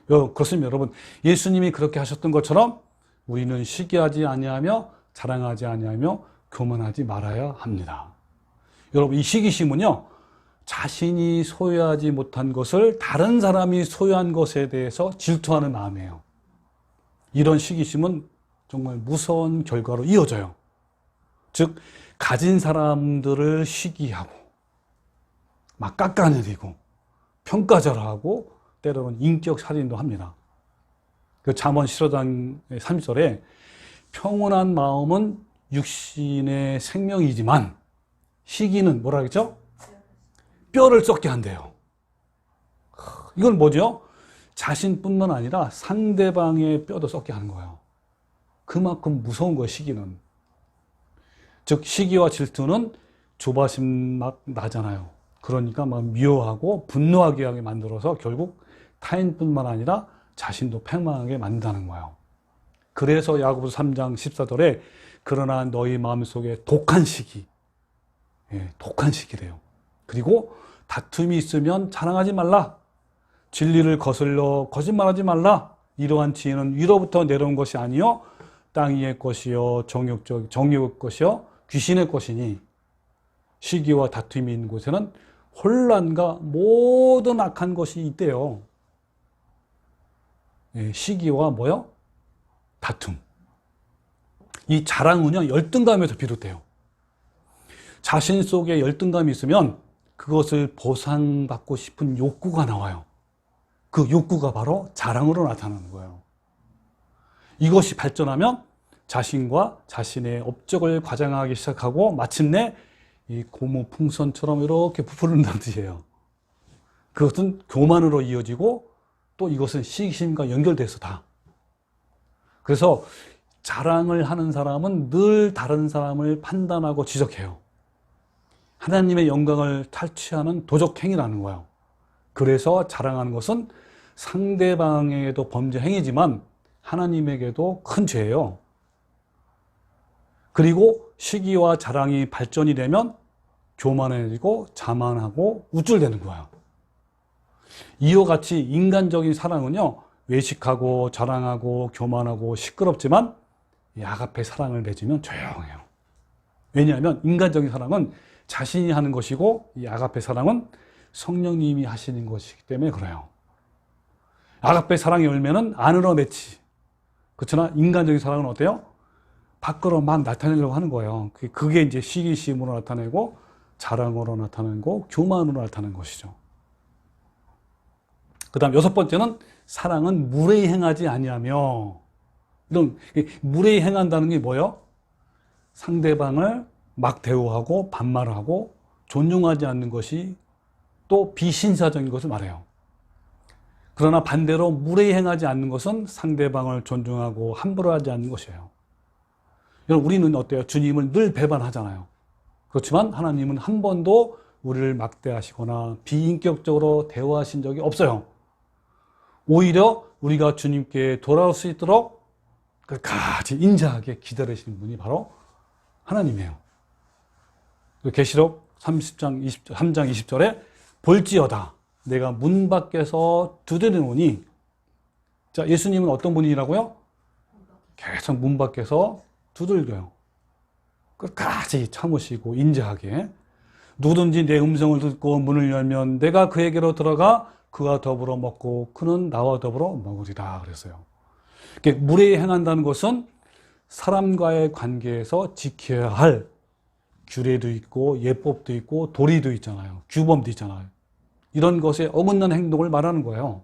그렇습니다. 여러분, 예수님이 그렇게 하셨던 것처럼 우리는 시기하지 아니하며 자랑하지 아니하며 교만하지 말아야 합니다. 여러분, 이 시기심은요, 자신이 소유하지 못한 것을 다른 사람이 소유한 것에 대해서 질투하는 마음이에요. 이런 시기심은 정말 무서운 결과로 이어져요. 즉, 가진 사람들을 시기하고 막 깎아내리고 평가절하하고 때로는 인격 살인도 합니다. 그 잠언 15장 30절에 평온한 마음은 육신의 생명이지만 시기는 뭐라 그랬죠? 뼈를 썩게 한대요. 이건 뭐죠? 자신뿐만 아니라 상대방의 뼈도 썩게 하는 거예요. 그만큼 무서운 거예요, 시기는. 즉 시기와 질투는 조바심 막 나잖아요. 그러니까 막 미워하고 분노하게 하게 만들어서 결국 타인뿐만 아니라 자신도 패망하게 만든다는 거예요. 그래서 야고보서 3장 14절에 그러나 너희 마음속에 독한 시기, 독한 시기래요. 그리고 다툼이 있으면 자랑하지 말라. 진리를 거슬러 거짓말하지 말라. 이러한 지혜는 위로부터 내려온 것이 아니요 땅 위의 것이요 정욕의 것이요 귀신의 것이니 시기와 다툼이 있는 곳에는 혼란과 모든 악한 것이 있대요. 예, 시기와 뭐요? 다툼. 이 자랑은요, 열등감에서 비롯돼요. 자신 속에 열등감이 있으면 그것을 보상받고 싶은 욕구가 나와요. 그 욕구가 바로 자랑으로 나타나는 거예요. 이것이 발전하면 자신과 자신의 업적을 과장하기 시작하고 마침내 이 고무풍선처럼 이렇게 부풀는다는 뜻이에요. 그것은 교만으로 이어지고 또 이것은 시기심과 연결돼서 다. 그래서 자랑을 하는 사람은 늘 다른 사람을 판단하고 지적해요. 하나님의 영광을 탈취하는 도적행위라는 거예요. 그래서 자랑하는 것은 상대방에게도 범죄 행위지만 하나님에게도 큰 죄예요. 그리고 시기와 자랑이 발전이 되면 교만해지고 자만하고 우쭐대는 거예요. 이와 같이 인간적인 사랑은요, 외식하고 자랑하고 교만하고 시끄럽지만 이 아가페 사랑을 맺으면 조용해요. 왜냐하면 인간적인 사랑은 자신이 하는 것이고 이 아가페 사랑은 성령님이 하시는 것이기 때문에 그래요. 아가페 사랑의 열매는 안으로 맺지. 그렇잖아. 인간적인 사랑은 어때요? 밖으로 막 나타내려고 하는 거예요. 그게 이제 시기심으로 나타내고 자랑으로 나타내고 교만으로 나타내는 것이죠. 그 다음 6번째는 사랑은 무례히 행하지 아니하며. 이런 무례히 행한다는 게 뭐예요? 상대방을 막 대우하고 반말하고 존중하지 않는 것이 또 비신사적인 것을 말해요. 그러나 반대로 무례히 행하지 않는 것은 상대방을 존중하고 함부로 하지 않는 것이에요. 여러분, 우리는 어때요? 주님을 늘 배반하잖아요. 그렇지만 하나님은 한 번도 우리를 막대하시거나 비인격적으로 대화하신 적이 없어요. 오히려 우리가 주님께 돌아올 수 있도록 끝까지 인자하게 기다리시는 분이 바로 하나님이에요. 계시록 3장 20절에 볼지어다 내가 문 밖에서 두드리노니. 자, 예수님은 어떤 분이라고요? 계속 문 밖에서 두들겨요. 끝까지 참으시고 인자하게. 누구든지 내 음성을 듣고 문을 열면 내가 그에게로 들어가 그와 더불어 먹고 그는 나와 더불어 먹으리라 그랬어요. 무례히 행한다는 것은 사람과의 관계에서 지켜야 할 규례도 있고 예법도 있고 도리도 있잖아요. 규범도 있잖아요. 이런 것에 어긋나는 행동을 말하는 거예요.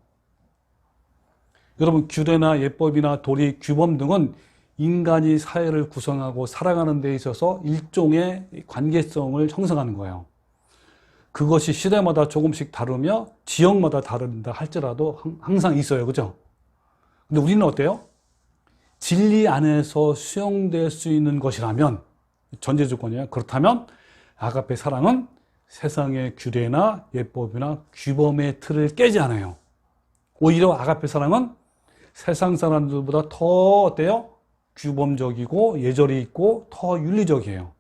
여러분, 규례나 예법이나 도리, 규범 등은 인간이 사회를 구성하고 살아가는 데 있어서 일종의 관계성을 형성하는 거예요. 그것이 시대마다 조금씩 다르며 지역마다 다른다 할지라도 항상 있어요. 그죠? 근데 우리는 어때요? 진리 안에서 수용될 수 있는 것이라면, 전제 조건이에요. 그렇다면 아가페 사랑은 세상의 규례나 예법이나 규범의 틀을 깨지 않아요. 오히려 아가페 사랑은 세상 사람들보다 더 어때요? 규범적이고 예절이 있고 더 윤리적이에요.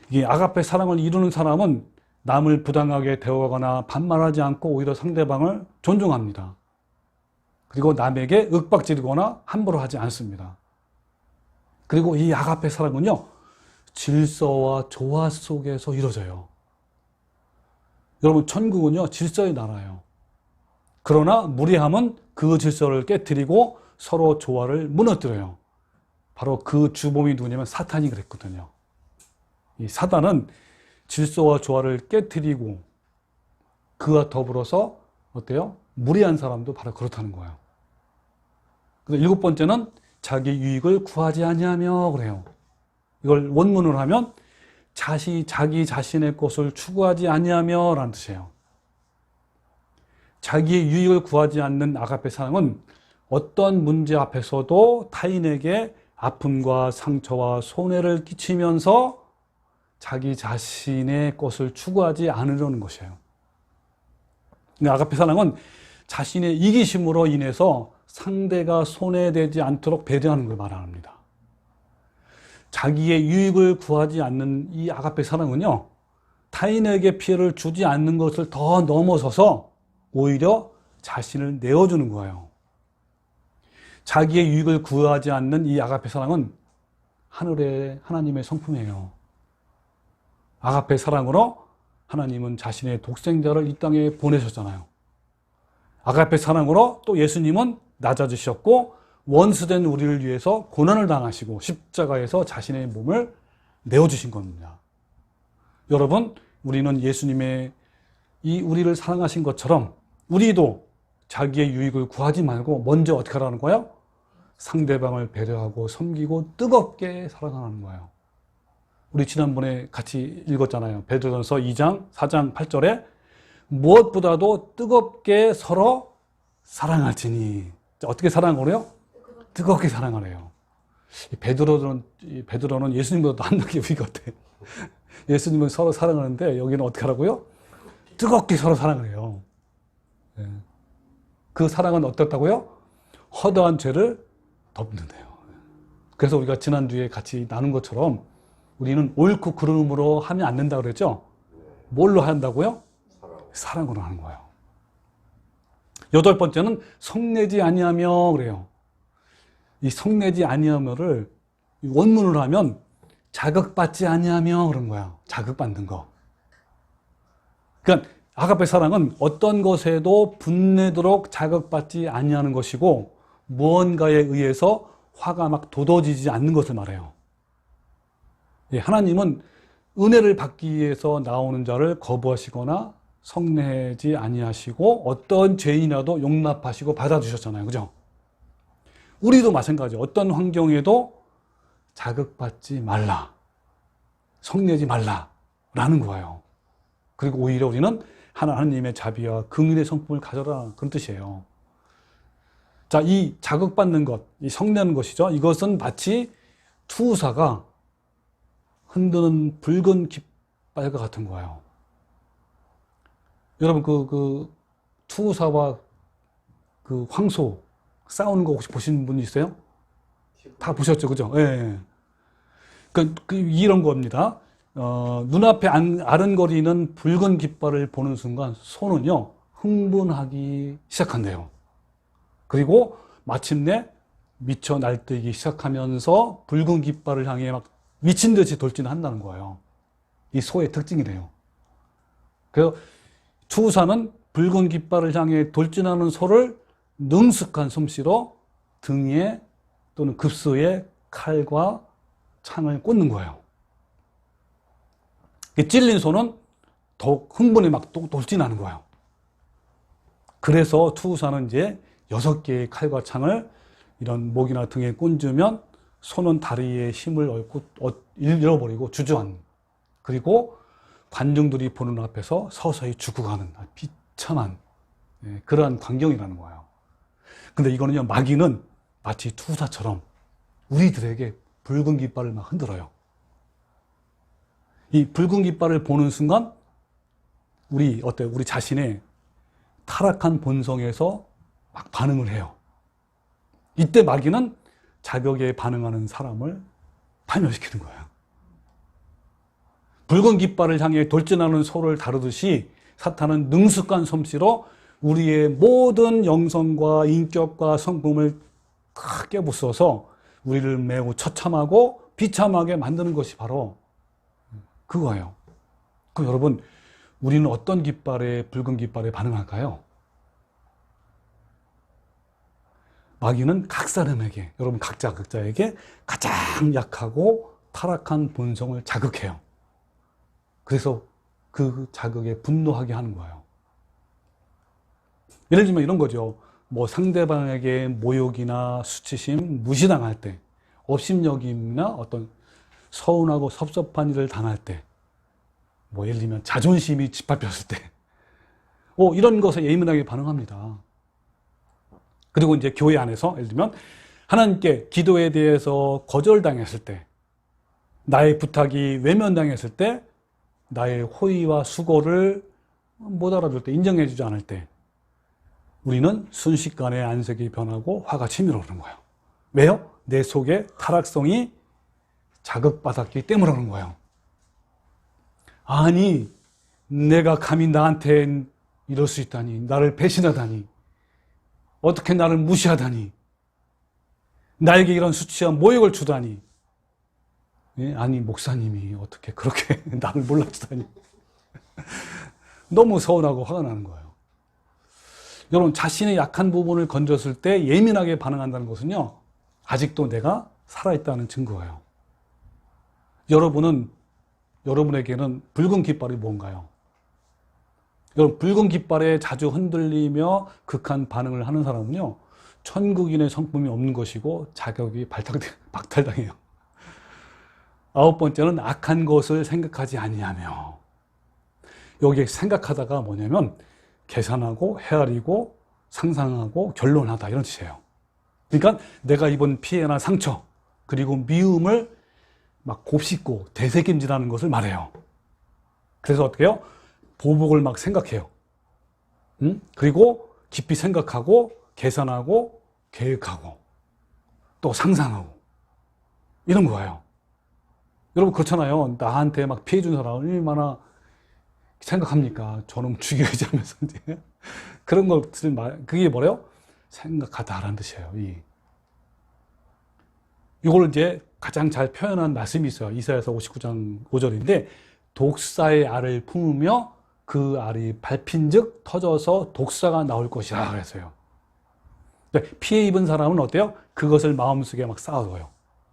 이 아가페 사랑을 이루는 사람은 남을 부당하게 대우하거나 반말하지 않고 오히려 상대방을 존중합니다. 그리고 남에게 윽박지르거나 함부로 하지 않습니다. 그리고 이 아가페 사랑은요, 질서와 조화 속에서 이루어져요. 여러분, 천국은요, 질서의 나라예요. 그러나 무례함은 그 질서를 깨트리고 서로 조화를 무너뜨려요. 바로 그 주범이 누구냐면 사탄이 그랬거든요. 이 사단은 질서와 조화를 깨트리고 그와 더불어서 어때요? 무례한 사람도 바로 그렇다는 거예요. 그래서 7번째는 자기 유익을 구하지 아니하며 그래요. 이걸 원문으로 하면 자기 자신의 것을 추구하지 아니하며 라는 뜻이에요. 자기의 유익을 구하지 않는 아가페 사랑은 어떤 문제 앞에서도 타인에게 아픔과 상처와 손해를 끼치면서 자기 자신의 것을 추구하지 않으려는 것이에요. 아가페 사랑은 자신의 이기심으로 인해서 상대가 손해되지 않도록 배려하는 걸 말합니다. 자기의 유익을 구하지 않는 이 아가페 사랑은요, 타인에게 피해를 주지 않는 것을 더 넘어서서 오히려 자신을 내어주는 거예요. 자기의 유익을 구하지 않는 이 아가페 사랑은 하늘의 하나님의 성품이에요. 아가페 사랑으로 하나님은 자신의 독생자를 이 땅에 보내셨잖아요. 아가페 사랑으로 또 예수님은 낮아지셨고 원수된 우리를 위해서 고난을 당하시고 십자가에서 자신의 몸을 내어주신 겁니다. 여러분, 우리는 예수님의 이 우리를 사랑하신 것처럼 우리도 자기의 유익을 구하지 말고 먼저 어떻게 하라는 거예요? 상대방을 배려하고 섬기고 뜨겁게 사랑하는 거예요. 우리 지난번에 같이 읽었잖아요. 베드로전서 2장 4장 8절에 무엇보다도 뜨겁게 서로 사랑할지니. 어떻게 사랑하래요? 뜨겁게 사랑하래요. 베드로는 예수님보다 안 나게 우리 같아. 예수님은 서로 사랑하는데 여기는 어떻게 하라고요? 뜨겁게 서로 사랑을 해요. 그 사랑은 어떻다고요? 허다한 죄를 덮는데요. 그래서 우리가 지난주에 같이 나눈 것처럼 우리는 옳고 그름으로 하면 안 된다고 그랬죠? 뭘로 한다고요? 사랑으로 하는 거예요. 8번째는 성내지 아니하며 그래요. 이 성내지 아니하며를 원문으로 하면 자극받지 아니하며 그런 거야. 자극받는 거. 그러니까 아가페 사랑은 어떤 것에도 분내도록 자극받지 아니하는 것이고 무언가에 의해서 화가 막 돋워지지 않는 것을 말해요. 하나님은 은혜를 받기 위해서 나오는 자를 거부하시거나 성내지 아니하시고 어떤 죄인이라도 용납하시고 받아주셨잖아요. 그죠? 우리도 마찬가지예요. 어떤 환경에도 자극받지 말라. 성내지 말라라는 거예요. 그리고 오히려 우리는 하나님의 자비와 긍휼의 성품을 가져라. 그런 뜻이에요. 자, 이 자극받는 것, 이 성내는 것이죠. 이것은 마치 투사가 흔드는 붉은 깃발과 같은 거예요. 여러분, 투사와 그 황소 싸우는 거 혹시 보신 분 있어요? 다 보셨죠? 그죠? 예. 이런 겁니다. 눈앞에 아른거리는 붉은 깃발을 보는 순간 소는요, 흥분하기 시작한대요. 그리고 마침내 미쳐 날뛰기 시작하면서 붉은 깃발을 향해 막 미친 듯이 돌진한다는 거예요. 이 소의 특징이래요. 그래서 투사는 붉은 깃발을 향해 돌진하는 소를 능숙한 솜씨로 등에 또는 급소에 칼과 창을 꽂는 거예요. 찔린 소는 더욱 흥분에 막 돌진하는 거예요. 그래서 투사는 이제 6개의 칼과 창을 이런 목이나 등에 꽂으면 소는 다리에 힘을 잃어버리고 주저앉는, 그리고 관중들이 보는 앞에서 서서히 죽어가는 비참한 그러한 광경이라는 거예요. 근데 이거는요, 마귀는 마치 투사처럼 우리들에게 붉은 깃발을 막 흔들어요. 이 붉은 깃발을 보는 순간 우리 자신의 타락한 본성에서 막 반응을 해요. 이때 마귀는 자격에 반응하는 사람을 파멸시키는 거예요. 붉은 깃발을 향해 돌진하는 소를 다루듯이 사탄은 능숙한 솜씨로 우리의 모든 영성과 인격과 성품을 다 깨부숴서 우리를 매우 처참하고 비참하게 만드는 것이 바로 그거예요. 그럼 여러분, 우리는 어떤 붉은 깃발에 반응할까요? 마귀는 각 사람에게, 여러분 각자에게 가장 약하고 타락한 본성을 자극해요. 그래서 그 자극에 분노하게 하는 거예요. 예를 들면 이런 거죠. 상대방에게 모욕이나 수치심, 무시당할 때, 업신여김이나 어떤 서운하고 섭섭한 일을 당할 때, 예를 들면 자존심이 짓밟혔을 때, 이런 것에 예민하게 반응합니다. 그리고 이제 교회 안에서 예를 들면 하나님께 기도에 대해서 거절당했을 때, 나의 부탁이 외면당했을 때, 나의 호의와 수고를 못 알아줄 때, 인정해주지 않을 때, 우리는 순식간에 안색이 변하고 화가 치밀어 오르는 거예요. 왜요? 내 속에 타락성이 자극받았기 때문에 그러는 거예요. 아니, 내가 감히 나한테 이럴 수 있다니, 나를 배신하다니, 어떻게 나를 무시하다니, 나에게 이런 수치와 모욕을 주다니, 예? 아니 목사님이 어떻게 그렇게 나를 몰라주다니. 너무 서운하고 화가 나는 거예요. 여러분, 자신의 약한 부분을 건졌을 때 예민하게 반응한다는 것은요, 아직도 내가 살아있다는 증거예요. 여러분에게는 붉은 깃발이 뭔가요? 여러분, 붉은 깃발에 자주 흔들리며 극한 반응을 하는 사람은요, 천국인의 성품이 없는 것이고 자격이 박탈당해요. 9번째는 악한 것을 생각하지 아니하며. 여기에 생각하다가 뭐냐면 계산하고 헤아리고 상상하고 결론하다, 이런 뜻이에요. 그러니까 내가 입은 피해나 상처 그리고 미움을 막 곱씹고 되새김질하는 것을 말해요. 그래서 어떻게 해요? 보복을 막 생각해요. 그리고 깊이 생각하고 계산하고 계획하고 또 상상하고 이런 거예요. 여러분 그렇잖아요. 나한테 막 피해 준 사람을 얼마나 생각합니까? 저놈 죽여야지 하면서 이제 그런 것들 그게 뭐래요? 생각하다라는 뜻이에요. 이걸 이제 가장 잘 표현한 말씀이 있어요. 이사야서 59장 5절인데 독사의 알을 품으며 그 알이 밟힌즉 터져서 독사가 나올 것이라 그랬어요. 피해 입은 사람은 어때요? 그것을 마음속에 막 쌓아둬요.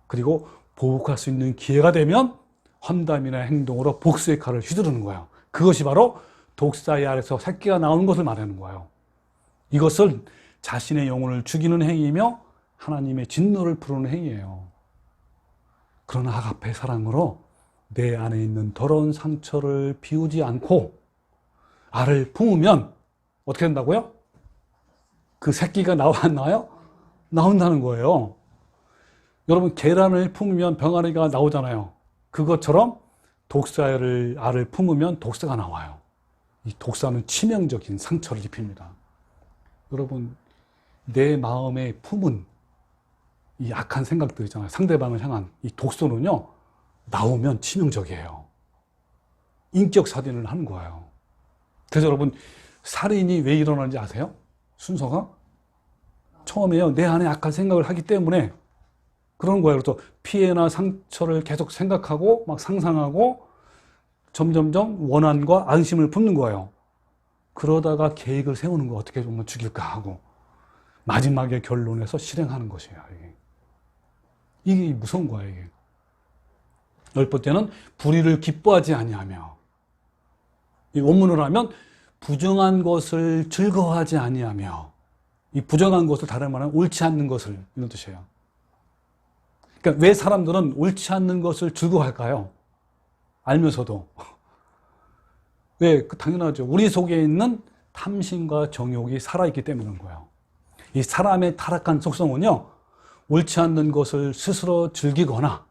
그리고 보복할 수 있는 기회가 되면 험담이나 행동으로 복수의 칼을 휘두르는 거예요. 그것이 바로 독사의 알에서 새끼가 나오는 것을 말하는 거예요. 이것은 자신의 영혼을 죽이는 행위이며 하나님의 진노를 부르는 행위예요. 그러나 아가페 사랑으로 내 안에 있는 더러운 상처를 비우지 않고 알을 품으면 어떻게 된다고요? 그 새끼가 안 나와요? 나온다는 거예요. 여러분, 계란을 품으면 병아리가 나오잖아요. 그것처럼 독사의 알을 품으면 독사가 나와요. 이 독사는 치명적인 상처를 입힙니다. 여러분, 내 마음에 품은 이 악한 생각들 있잖아요. 상대방을 향한 이 독소는요, 나오면 치명적이에요. 인격 살인을 하는 거예요. 그래서 여러분, 살인이 왜 일어나는지 아세요? 순서가? 처음에요, 내 안에 악한 생각을 하기 때문에 그런 거예요. 그래서 피해나 상처를 계속 생각하고 막 상상하고 점점점 원한과 안심을 품는 거예요. 그러다가 계획을 세우는 거, 어떻게 좀 죽일까 하고 마지막에 결론에서 실행하는 것이에요. 이게 무서운 거예요. 이게. 10번째는 불의를 기뻐하지 아니하며. 이 원문을 하면 부정한 것을 즐거워하지 아니하며. 이 부정한 것을 다른 말은 옳지 않는 것을, 이런 뜻이에요. 그러니까 왜 사람들은 옳지 않는 것을 즐거워할까요? 알면서도. 왜? 당연하죠. 우리 속에 있는 탐심과 정욕이 살아있기 때문인 거예요. 이 사람의 타락한 속성은요, 옳지 않는 것을 스스로 즐기거나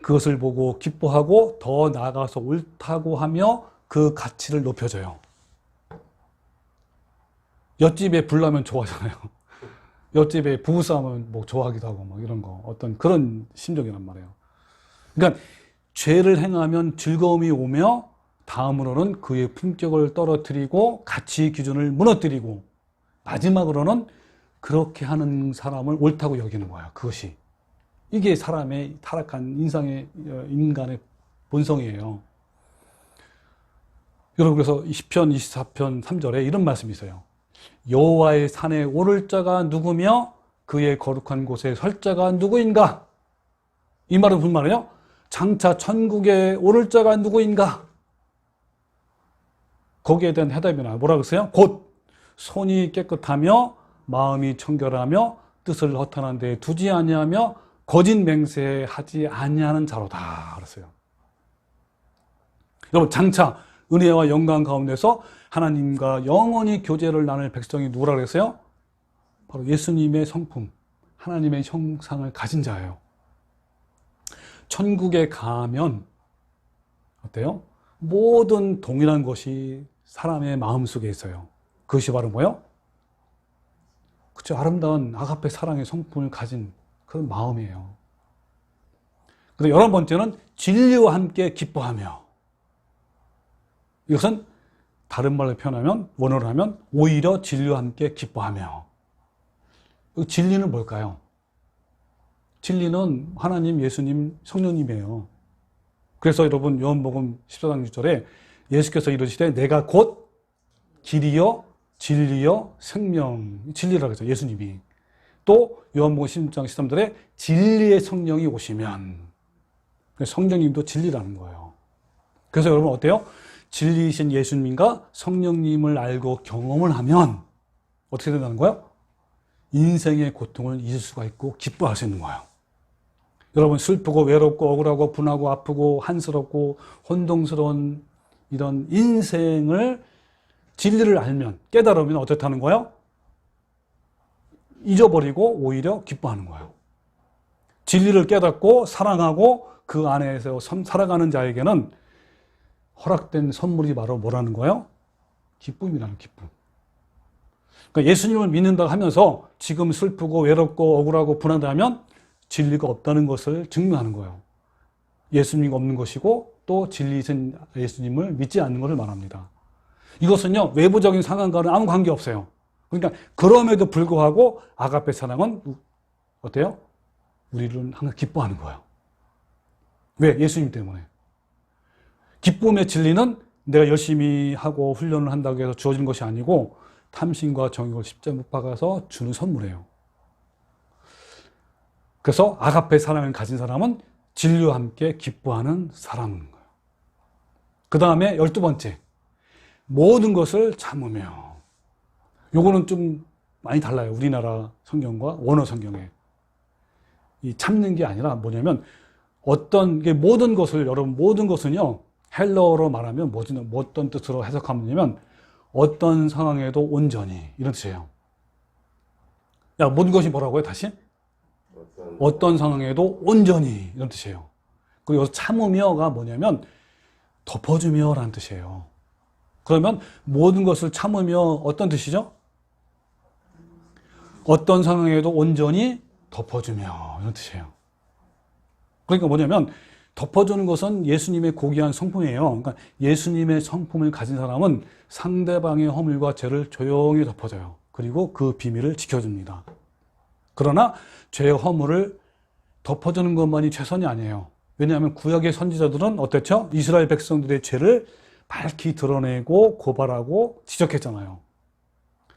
그것을 보고 기뻐하고 더 나아가서 옳다고 하며 그 가치를 높여줘요. 옆집에 불나면 좋아하잖아요. 옆집에 부부싸움은 뭐 좋아하기도 하고 뭐 이런 거, 어떤 그런 심정이란 말이에요. 그러니까 죄를 행하면 즐거움이 오며 다음으로는 그의 품격을 떨어뜨리고 가치 기준을 무너뜨리고 마지막으로는 그렇게 하는 사람을 옳다고 여기는 거야. 그것이. 이게 사람의 타락한 인간의 본성이에요. 여러분, 그래서 시편 24편 3절에 이런 말씀이 있어요. 여호와의 산에 오를 자가 누구며 그의 거룩한 곳에 설 자가 누구인가? 이 말은 무슨 말이에요? 장차 천국에 오를 자가 누구인가? 거기에 대한 해답이나 뭐라 그랬어요? 곧 손이 깨끗하며 마음이 청결하며 뜻을 허탄한 데 두지 아니하며 거짓 맹세하지 아니하는 자로다 그랬어요. 여러분, 장차 은혜와 영광 가운데서 하나님과 영원히 교제를 나눌 백성이 누구라 그랬어요? 바로 예수님의 성품, 하나님의 형상을 가진 자예요. 천국에 가면 어때요? 모든 동일한 것이 사람의 마음속에 있어요. 그것이 바로 뭐예요? 그쵸, 아름다운 아가페 사랑의 성품을 가진 그런 마음이에요. 그리고 11번째는 진리와 함께 기뻐하며. 이것은 다른 말로 표현하면, 원어로 하면 오히려 진리와 함께 기뻐하며. 진리는 뭘까요? 진리는 하나님, 예수님, 성령님이에요. 그래서 여러분 요한복음 14장 6절에 예수께서 이르시되 내가 곧 길이요 진리요 생명, 진리라고 했죠. 예수님이. 또 요한복음 16장 13절에 진리의 성령이 오시면, 성령님도 진리라는 거예요. 그래서 여러분 어때요? 진리이신 예수님과 성령님을 알고 경험을 하면 어떻게 된다는 거예요? 인생의 고통을 잊을 수가 있고 기뻐할 수 있는 거예요. 여러분 슬프고 외롭고 억울하고 분하고 아프고 한스럽고 혼동스러운 이런 인생을 진리를 알면, 깨달으면 어떻다는 거예요? 잊어버리고 오히려 기뻐하는 거예요. 진리를 깨닫고 사랑하고 그 안에서 살아가는 자에게는 허락된 선물이 바로 뭐라는 거예요? 기쁨이라는 기쁨. 그러니까 예수님을 믿는다 하면서 지금 슬프고 외롭고 억울하고 분하다 하면 진리가 없다는 것을 증명하는 거예요. 예수님이 없는 것이고 또 진리이신 예수님을 믿지 않는 것을 말합니다. 이것은요, 외부적인 상황과는 아무 관계없어요. 그러니까 그럼에도 불구하고 아가페 사랑은 어때요? 우리를 항상 기뻐하는 거예요. 왜? 예수님 때문에. 기쁨의 진리는 내가 열심히 하고 훈련을 한다고 해서 주어지는 것이 아니고 탐심과 정욕을 십자가에 못 박아서 주는 선물이에요. 그래서 아가페 사랑을 가진 사람은 진리와 함께 기뻐하는 사람인 거예요. 그 다음에 12번째, 모든 것을 참으며. 요거는 좀 많이 달라요. 우리나라 성경과 원어 성경에. 이 참는 게 아니라 뭐냐면 모든 것을, 여러분 모든 것은요, 헬러어로 말하면 어떤 뜻으로 해석하냐면 어떤 상황에도 온전히, 이런 뜻이에요. 야, 모든 것이 뭐라고요? 다시? 어떤 상황에도 온전히, 이런 뜻이에요. 그리고 참으며가 뭐냐면 덮어주며 라는 뜻이에요. 그러면 모든 것을 참으며 어떤 뜻이죠? 어떤 상황에도 온전히 덮어주며, 이런 뜻이에요. 그러니까 뭐냐면 덮어주는 것은 예수님의 고귀한 성품이에요. 그러니까 예수님의 성품을 가진 사람은 상대방의 허물과 죄를 조용히 덮어줘요. 그리고 그 비밀을 지켜줍니다. 그러나 죄의 허물을 덮어주는 것만이 최선이 아니에요. 왜냐하면 구약의 선지자들은 어땠죠? 이스라엘 백성들의 죄를 밝히 드러내고 고발하고 지적했잖아요.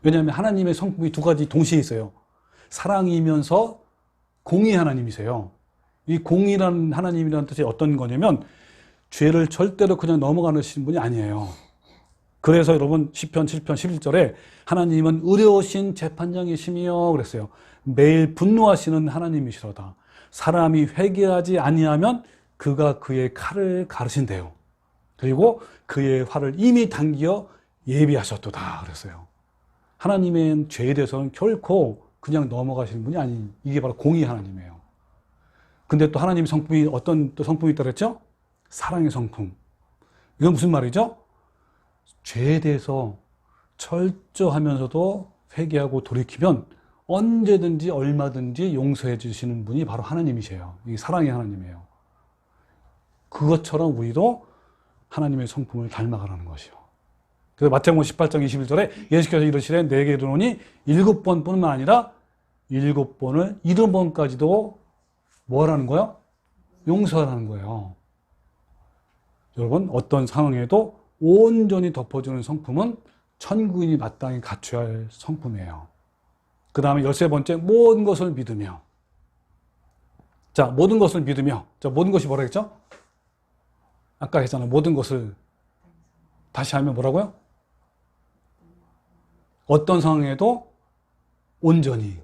왜냐하면 하나님의 성품이 두 가지 동시에 있어요. 사랑이면서 공의 하나님이세요. 이 공의라는 하나님이라는 뜻이 어떤 거냐면 죄를 절대로 그냥 넘어가는 분이 아니에요. 그래서 여러분 시편 7편 11절에 하나님은 의로우신 재판장이시며 그랬어요. 매일 분노하시는 하나님이시로다. 사람이 회개하지 아니하면 그가 그의 칼을 가르신대요. 그리고 그의 활을 이미 당겨 예비하셨도다 그랬어요. 하나님의 죄에 대해서는 결코 그냥 넘어가시는 분이 아닌, 이게 바로 공의 하나님이에요. 근데 또 하나님의 성품이 어떤 또 성품이 있다고 했죠? 사랑의 성품. 이건 무슨 말이죠? 죄에 대해서 철저하면서도 회개하고 돌이키면 언제든지 얼마든지 용서해 주시는 분이 바로 하나님이세요. 이게 사랑의 하나님이에요. 그것처럼 우리도 하나님의 성품을 닮아가라는 것이요. 그래서 마태복음 18장 21절에 예수께서 이르시되 내게 이르노니 7번뿐만 아니라 7번을 70번까지도 뭐라는 거예요? 용서하라는 거예요. 여러분 어떤 상황에도 온전히 덮어주는 성품은 천국인이 마땅히 갖춰야 할 성품이에요. 그 다음에 13번째, 모든 것을 믿으며. 자, 모든 것을 믿으며. 자, 모든 것이 뭐라 했죠? 아까 했잖아요. 모든 것을 다시 하면 뭐라고요? 어떤 상황에도 온전히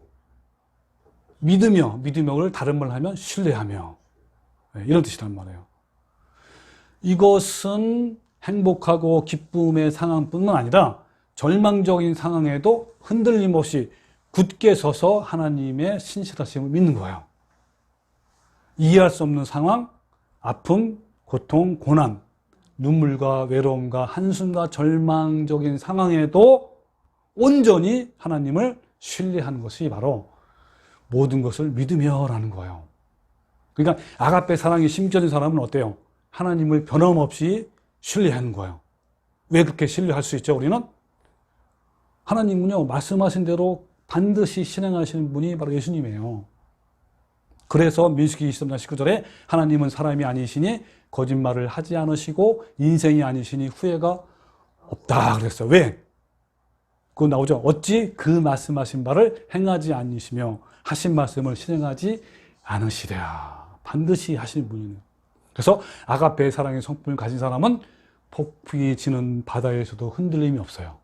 믿으며를 다른 말로 하면 신뢰하며, 이런 뜻이란 말이에요. 이것은 행복하고 기쁨의 상황뿐만 아니라 절망적인 상황에도 흔들림 없이 굳게 서서 하나님의 신실하심을 믿는 거예요. 이해할 수 없는 상황, 아픔, 고통, 고난, 눈물과 외로움과 한숨과 절망적인 상황에도 온전히 하나님을 신뢰하는 것이 바로 모든 것을 믿으며라는 거예요. 그러니까 아가페 사랑이 심겨진 사람은 어때요? 하나님을 변함없이 신뢰하는 거예요. 왜 그렇게 신뢰할 수 있죠? 우리는 하나님은요 말씀하신 대로 반드시 실행하시는 분이 바로 예수님이에요. 그래서 민수기 23장 19절에 하나님은 사람이 아니시니 거짓말을 하지 않으시고 인생이 아니시니 후회가 없다 그랬어요. 왜? 그거 나오죠. 어찌 그 말씀하신 바를 행하지 않으시며 하신 말씀을 실행하지 않으시랴. 반드시 하시는 분이네요. 그래서 아가페의 사랑의 성품을 가진 사람은 폭풍이 지는 바다에서도 흔들림이 없어요.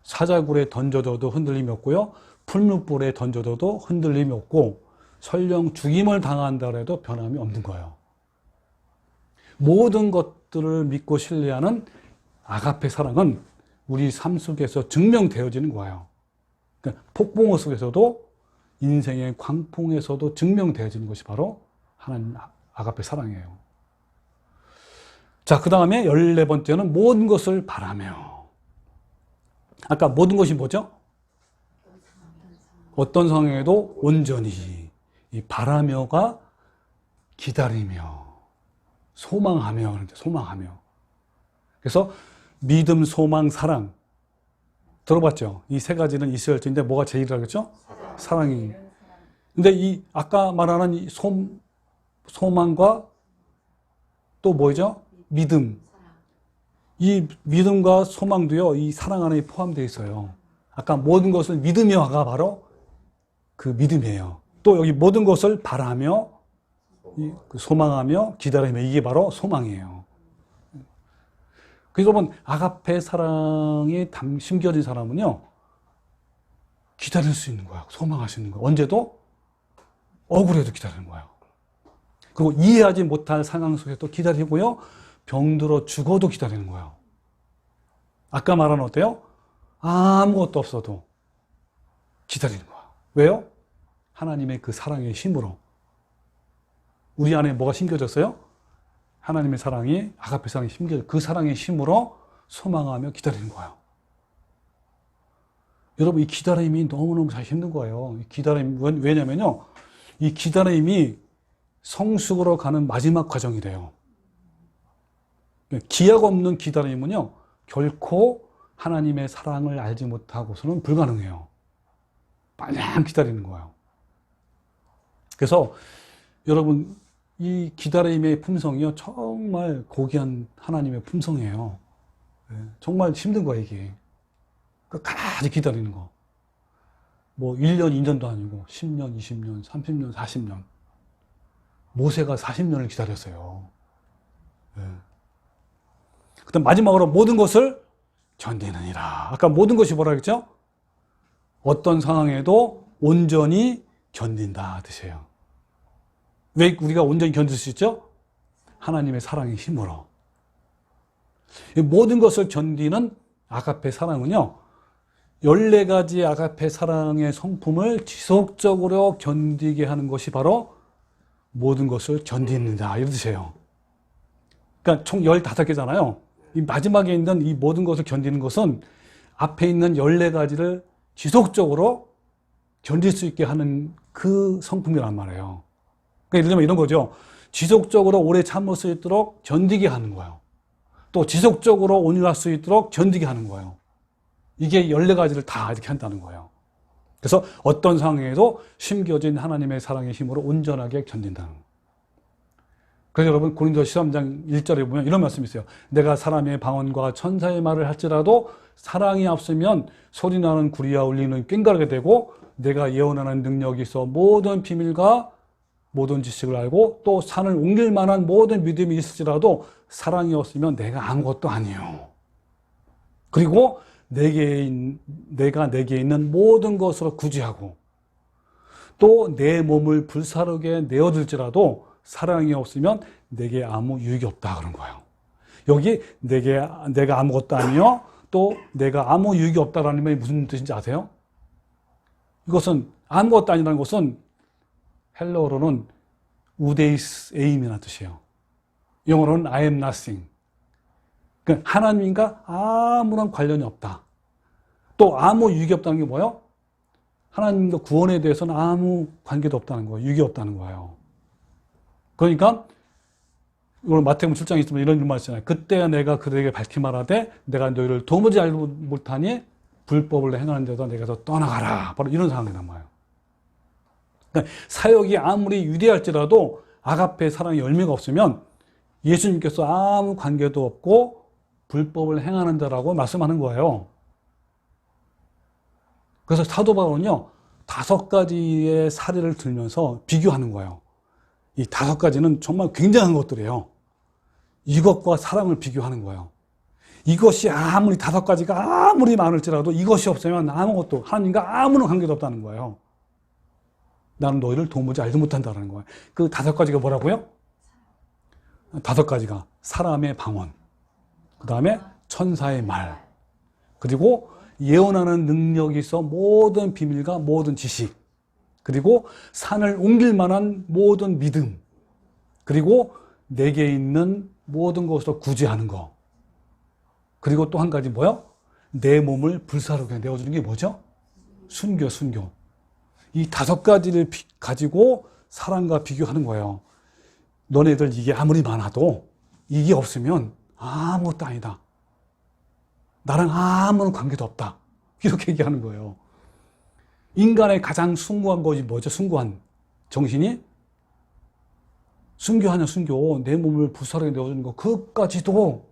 사자굴에 던져져도 흔들림이 없고요. 풀무불에 던져져도 흔들림이 없고 설령 죽임을 당한다 해도 변함이 없는 거예요. 모든 것들을 믿고 신뢰하는 아가페 사랑은 우리 삶 속에서 증명되어지는 거예요. 그러니까 폭풍우 속에서도 인생의 광풍에서도 증명되어지는 것이 바로 하나님 아가페 사랑이에요. 자, 그 다음에 14번째는 모든 것을 바라며. 아까 모든 것이 뭐죠? 어떤 상황에도 온전히 이 바라며가 기다리며 소망하며 그런데 소망하며. 그래서 믿음, 소망, 사랑 들어봤죠? 이 세 가지는 있어야할텐데 뭐가 제일이라겠죠? 사랑이. 근데 이 아까 말하는 이 소망과 또 뭐죠? 믿음. 이 믿음과 소망도요, 이 사랑 안에 포함되어 있어요. 아까 모든 것을 믿으며가 바로 그 믿음이에요. 또 여기 모든 것을 바라며, 소망하며, 기다리며, 이게 바로 소망이에요. 그래서 여러분, 아가페 사랑에 심겨진 사람은요, 기다릴 수 있는 거야. 소망할 수 있는 거야. 언제도 억울해도 기다리는 거예요. 그리고 이해하지 못할 상황 속에 또 기다리고요, 병들어 죽어도 기다리는 거예요. 아까 말한 어때요? 아무것도 없어도 기다리는 거야. 왜요? 하나님의 그 사랑의 힘으로. 우리 안에 뭐가 심겨졌어요? 하나님의 사랑이, 아가페 사랑이 심겨져. 그 사랑의 힘으로 소망하며 기다리는 거예요. 여러분, 이 기다림이 너무너무 잘 힘든 거예요. 이 기다림, 왜냐면요, 이 기다림이 성숙으로 가는 마지막 과정이래요. 기약 없는 기다림은요, 결코 하나님의 사랑을 알지 못하고서는 불가능해요. 마냥 기다리는 거예요. 그래서 여러분, 이 기다림의 품성이요, 정말 고귀한 하나님의 품성이에요. 정말 힘든 거예요, 이게. 끝까지 기다리는 거. 뭐 1년, 2년도 아니고 10년, 20년, 30년, 40년. 모세가 40년을 기다렸어요. 그 다음 마지막으로 모든 것을 견디느니라. 아까 모든 것이 뭐라 그랬죠? 어떤 상황에도 온전히 견딘다 뜻이에요. 왜 우리가 온전히 견딜 수 있죠? 하나님의 사랑의 힘으로. 모든 것을 견디는 아가페 사랑은요, 14가지 아가페 사랑의 성품을 지속적으로 견디게 하는 것이 바로 모든 것을 견디는다, 이런 뜻이에요. 그러니까 총 15개잖아요. 이 마지막에 있는 이 모든 것을 견디는 것은 앞에 있는 14가지를 지속적으로 견딜 수 있게 하는 그 성품이란 말이에요. 그러니까 예를 들면 이런 거죠. 지속적으로 오래 참을 수 있도록 견디게 하는 거예요. 또 지속적으로 온유할 수 있도록 견디게 하는 거예요. 이게 14가지를 다 이렇게 한다는 거예요. 그래서 어떤 상황에도 심겨진 하나님의 사랑의 힘으로 온전하게 견딘다는 거예요. 그래서 여러분, 고린도서 13장 1절에 보면 이런 말씀이 있어요. 내가 사람의 방언과 천사의 말을 할지라도 사랑이 없으면 소리나는 구리와 울리는 꽹과르게 되고, 내가 예언하는 능력이 있어 모든 비밀과 모든 지식을 알고 또 산을 옮길 만한 모든 믿음이 있을지라도 사랑이 없으면 내가 아무것도 아니에요. 그리고 내가 내게 있는 모든 것으로 구제하고 또 내 몸을 불사르게 내어줄지라도 사랑이 없으면 내게 아무 유익이 없다 그런 거예요. 여기 내가 아무것도 아니요, 또 내가 아무 유익이 없다라는 말이 무슨 뜻인지 아세요? 이것은 아무것도 아니라는 것은 헬러어로는 우데이스 에임이라는 뜻이에요. 영어로는 I am nothing. 그러니까 하나님과 아무런 관련이 없다. 또 아무 유익이 없다는 게 뭐예요? 하나님과 구원에 대해서는 아무 관계도 없다는 거예요. 유익이 없다는 거예요. 그러니까 오늘 마태복음 7장에 있으면 이런 말 있잖아요. 그때 내가 그들에게 밝히 말하되 내가 너희를 도무지 알지 못하니 불법을 행하는 데서 내게서 떠나가라. 바로 이런 상황이란 말이에요. 그러니까 사역이 아무리 위대할지라도 아가페 사랑의 열매가 없으면 예수님께서 아무 관계도 없고 불법을 행하는 자라고 말씀하는 거예요. 그래서 사도 바울은요, 5가지의 사례를 들면서 비교하는 거예요. 이 5가지는 정말 굉장한 것들이에요. 이것과 사랑을 비교하는 거예요. 이것이 아무리 5가지가 아무리 많을지라도 이것이 없으면 아무것도, 하나님과 아무런 관계도 없다는 거예요. 나는 너희를 도무지 알지 못한다는 거예요. 그 5가지가 뭐라고요? 5가지가 사람의 방언, 그 다음에 천사의 말, 그리고 예언하는 능력이 있어 모든 비밀과 모든 지식, 그리고 산을 옮길 만한 모든 믿음, 그리고 내게 있는 모든 것으로 구제하는 거, 그리고 또 한 가지 뭐요? 내 몸을 불사르게 내어주는 게 뭐죠? 순교. 이 5가지를 가지고 사랑과 비교하는 거예요. 너네들 이게 아무리 많아도 이게 없으면 아무것도 아니다. 나랑 아무런 관계도 없다. 이렇게 얘기하는 거예요. 인간의 가장 숭고한 것이 뭐죠? 숭고한 정신이? 순교하냐, 순교. 내 몸을 불사르게 내어주는 거. 그것까지도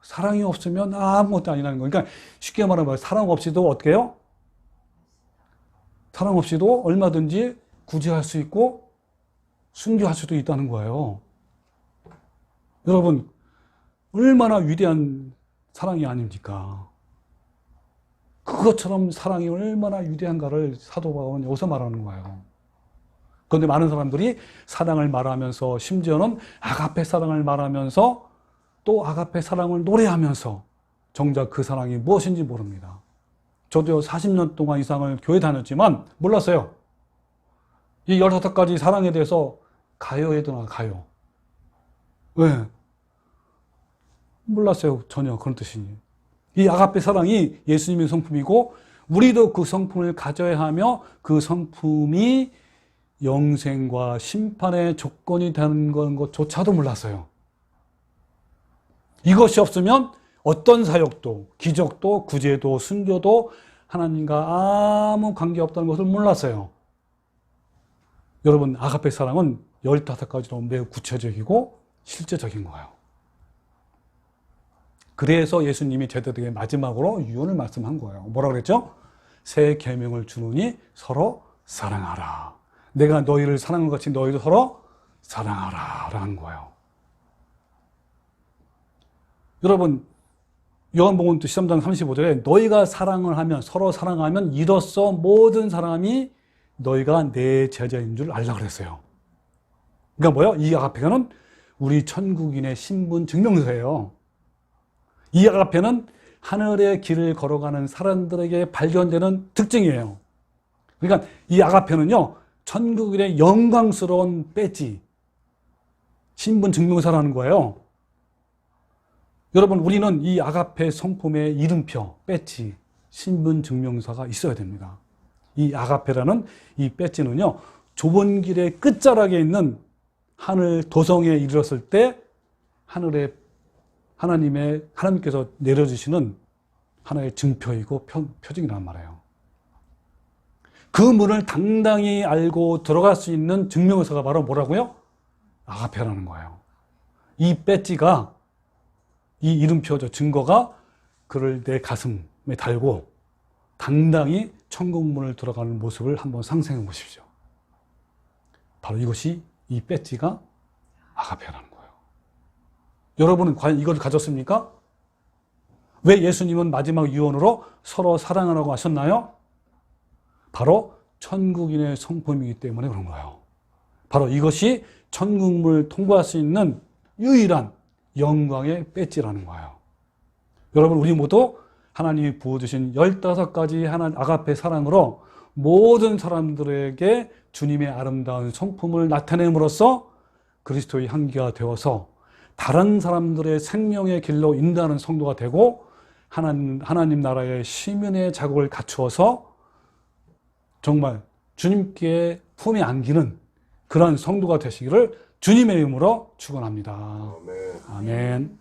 사랑이 없으면 아무것도 아니라는 거예요. 그러니까 쉽게 말하면 사랑 없이도 어떻게 해요? 사랑 없이도 얼마든지 구제할 수 있고 순교할 수도 있다는 거예요. 여러분, 얼마나 위대한 사랑이 아닙니까? 그것처럼 사랑이 얼마나 위대한가를 사도 바울은 여기서 말하는 거예요. 그런데 많은 사람들이 사랑을 말하면서, 심지어는 아가페 사랑을 말하면서 또 아가페 사랑을 노래하면서 정작 그 사랑이 무엇인지 모릅니다. 저도 40년 동안 이상을 교회 다녔지만 몰랐어요. 이 15가지 사랑에 대해서 가요에도 가요. 왜? 몰랐어요. 전혀 그런 뜻이니. 이 아가페 사랑이 예수님의 성품이고 우리도 그 성품을 가져야 하며 그 성품이 영생과 심판의 조건이 되는 것조차도 몰랐어요. 이것이 없으면 어떤 사역도, 기적도, 구제도, 순교도 하나님과 아무 관계없다는 것을 몰랐어요. 여러분, 아가페 사랑은 15가지로 매우 구체적이고 실제적인 거예요. 그래서 예수님이 제자들에게 마지막으로 유언을 말씀한 거예요. 뭐라고 그랬죠? 새 계명을 주노니 서로 사랑하라. 내가 너희를 사랑한 것 같이 너희도 서로 사랑하라 라는 거예요. 여러분, 요한복음 13장 35절에 너희가 사랑을 하면, 서로 사랑하면 이로써 모든 사람이 너희가 내 제자인 줄 알라 그랬어요. 그러니까 뭐예요? 이 아가페는 우리 천국인의 신분 증명서예요. 이 아가페는 하늘의 길을 걸어가는 사람들에게 발견되는 특징이에요. 그러니까 이 아가페는요, 천국인의 영광스러운 배지, 신분 증명서라는 거예요. 여러분, 우리는 이 아가페 성품의 이름표, 배지, 신분 증명서가 있어야 됩니다. 이 아가페라는 이 배지는요, 좁은 길의 끝자락에 있는 하늘 도성에 이르렀을 때 하늘에 하나님께서 내려주시는 하나의 증표이고 표징이란 말이에요. 그 문을 당당히 알고 들어갈 수 있는 증명서가 바로 뭐라고요? 아가페라는 거예요. 이 배지가, 이 이름표죠, 증거가 그를 내 가슴에 달고 당당히 천국문을 들어가는 모습을 한번 상상해 보십시오. 바로 이것이, 이 배지가 아가페라는 거예요. 여러분은 과연 이걸 가졌습니까? 왜 예수님은 마지막 유언으로 서로 사랑하라고 하셨나요? 바로 천국인의 성품이기 때문에 그런 거예요. 바로 이것이 천국문을 통과할 수 있는 유일한 영광의 배지라는 거예요. 여러분, 우리 모두 하나님이 부어주신 15가지 아가페 사랑으로 모든 사람들에게 주님의 아름다운 성품을 나타냄으로써 그리스도의 향기가 되어서 다른 사람들의 생명의 길로 인도하는 성도가 되고 하나님 나라의 시민의 자국을 갖추어서 정말 주님께 품에 안기는 그러한 성도가 되시기를 주님의 이름으로 축원합니다. 아멘. 아멘.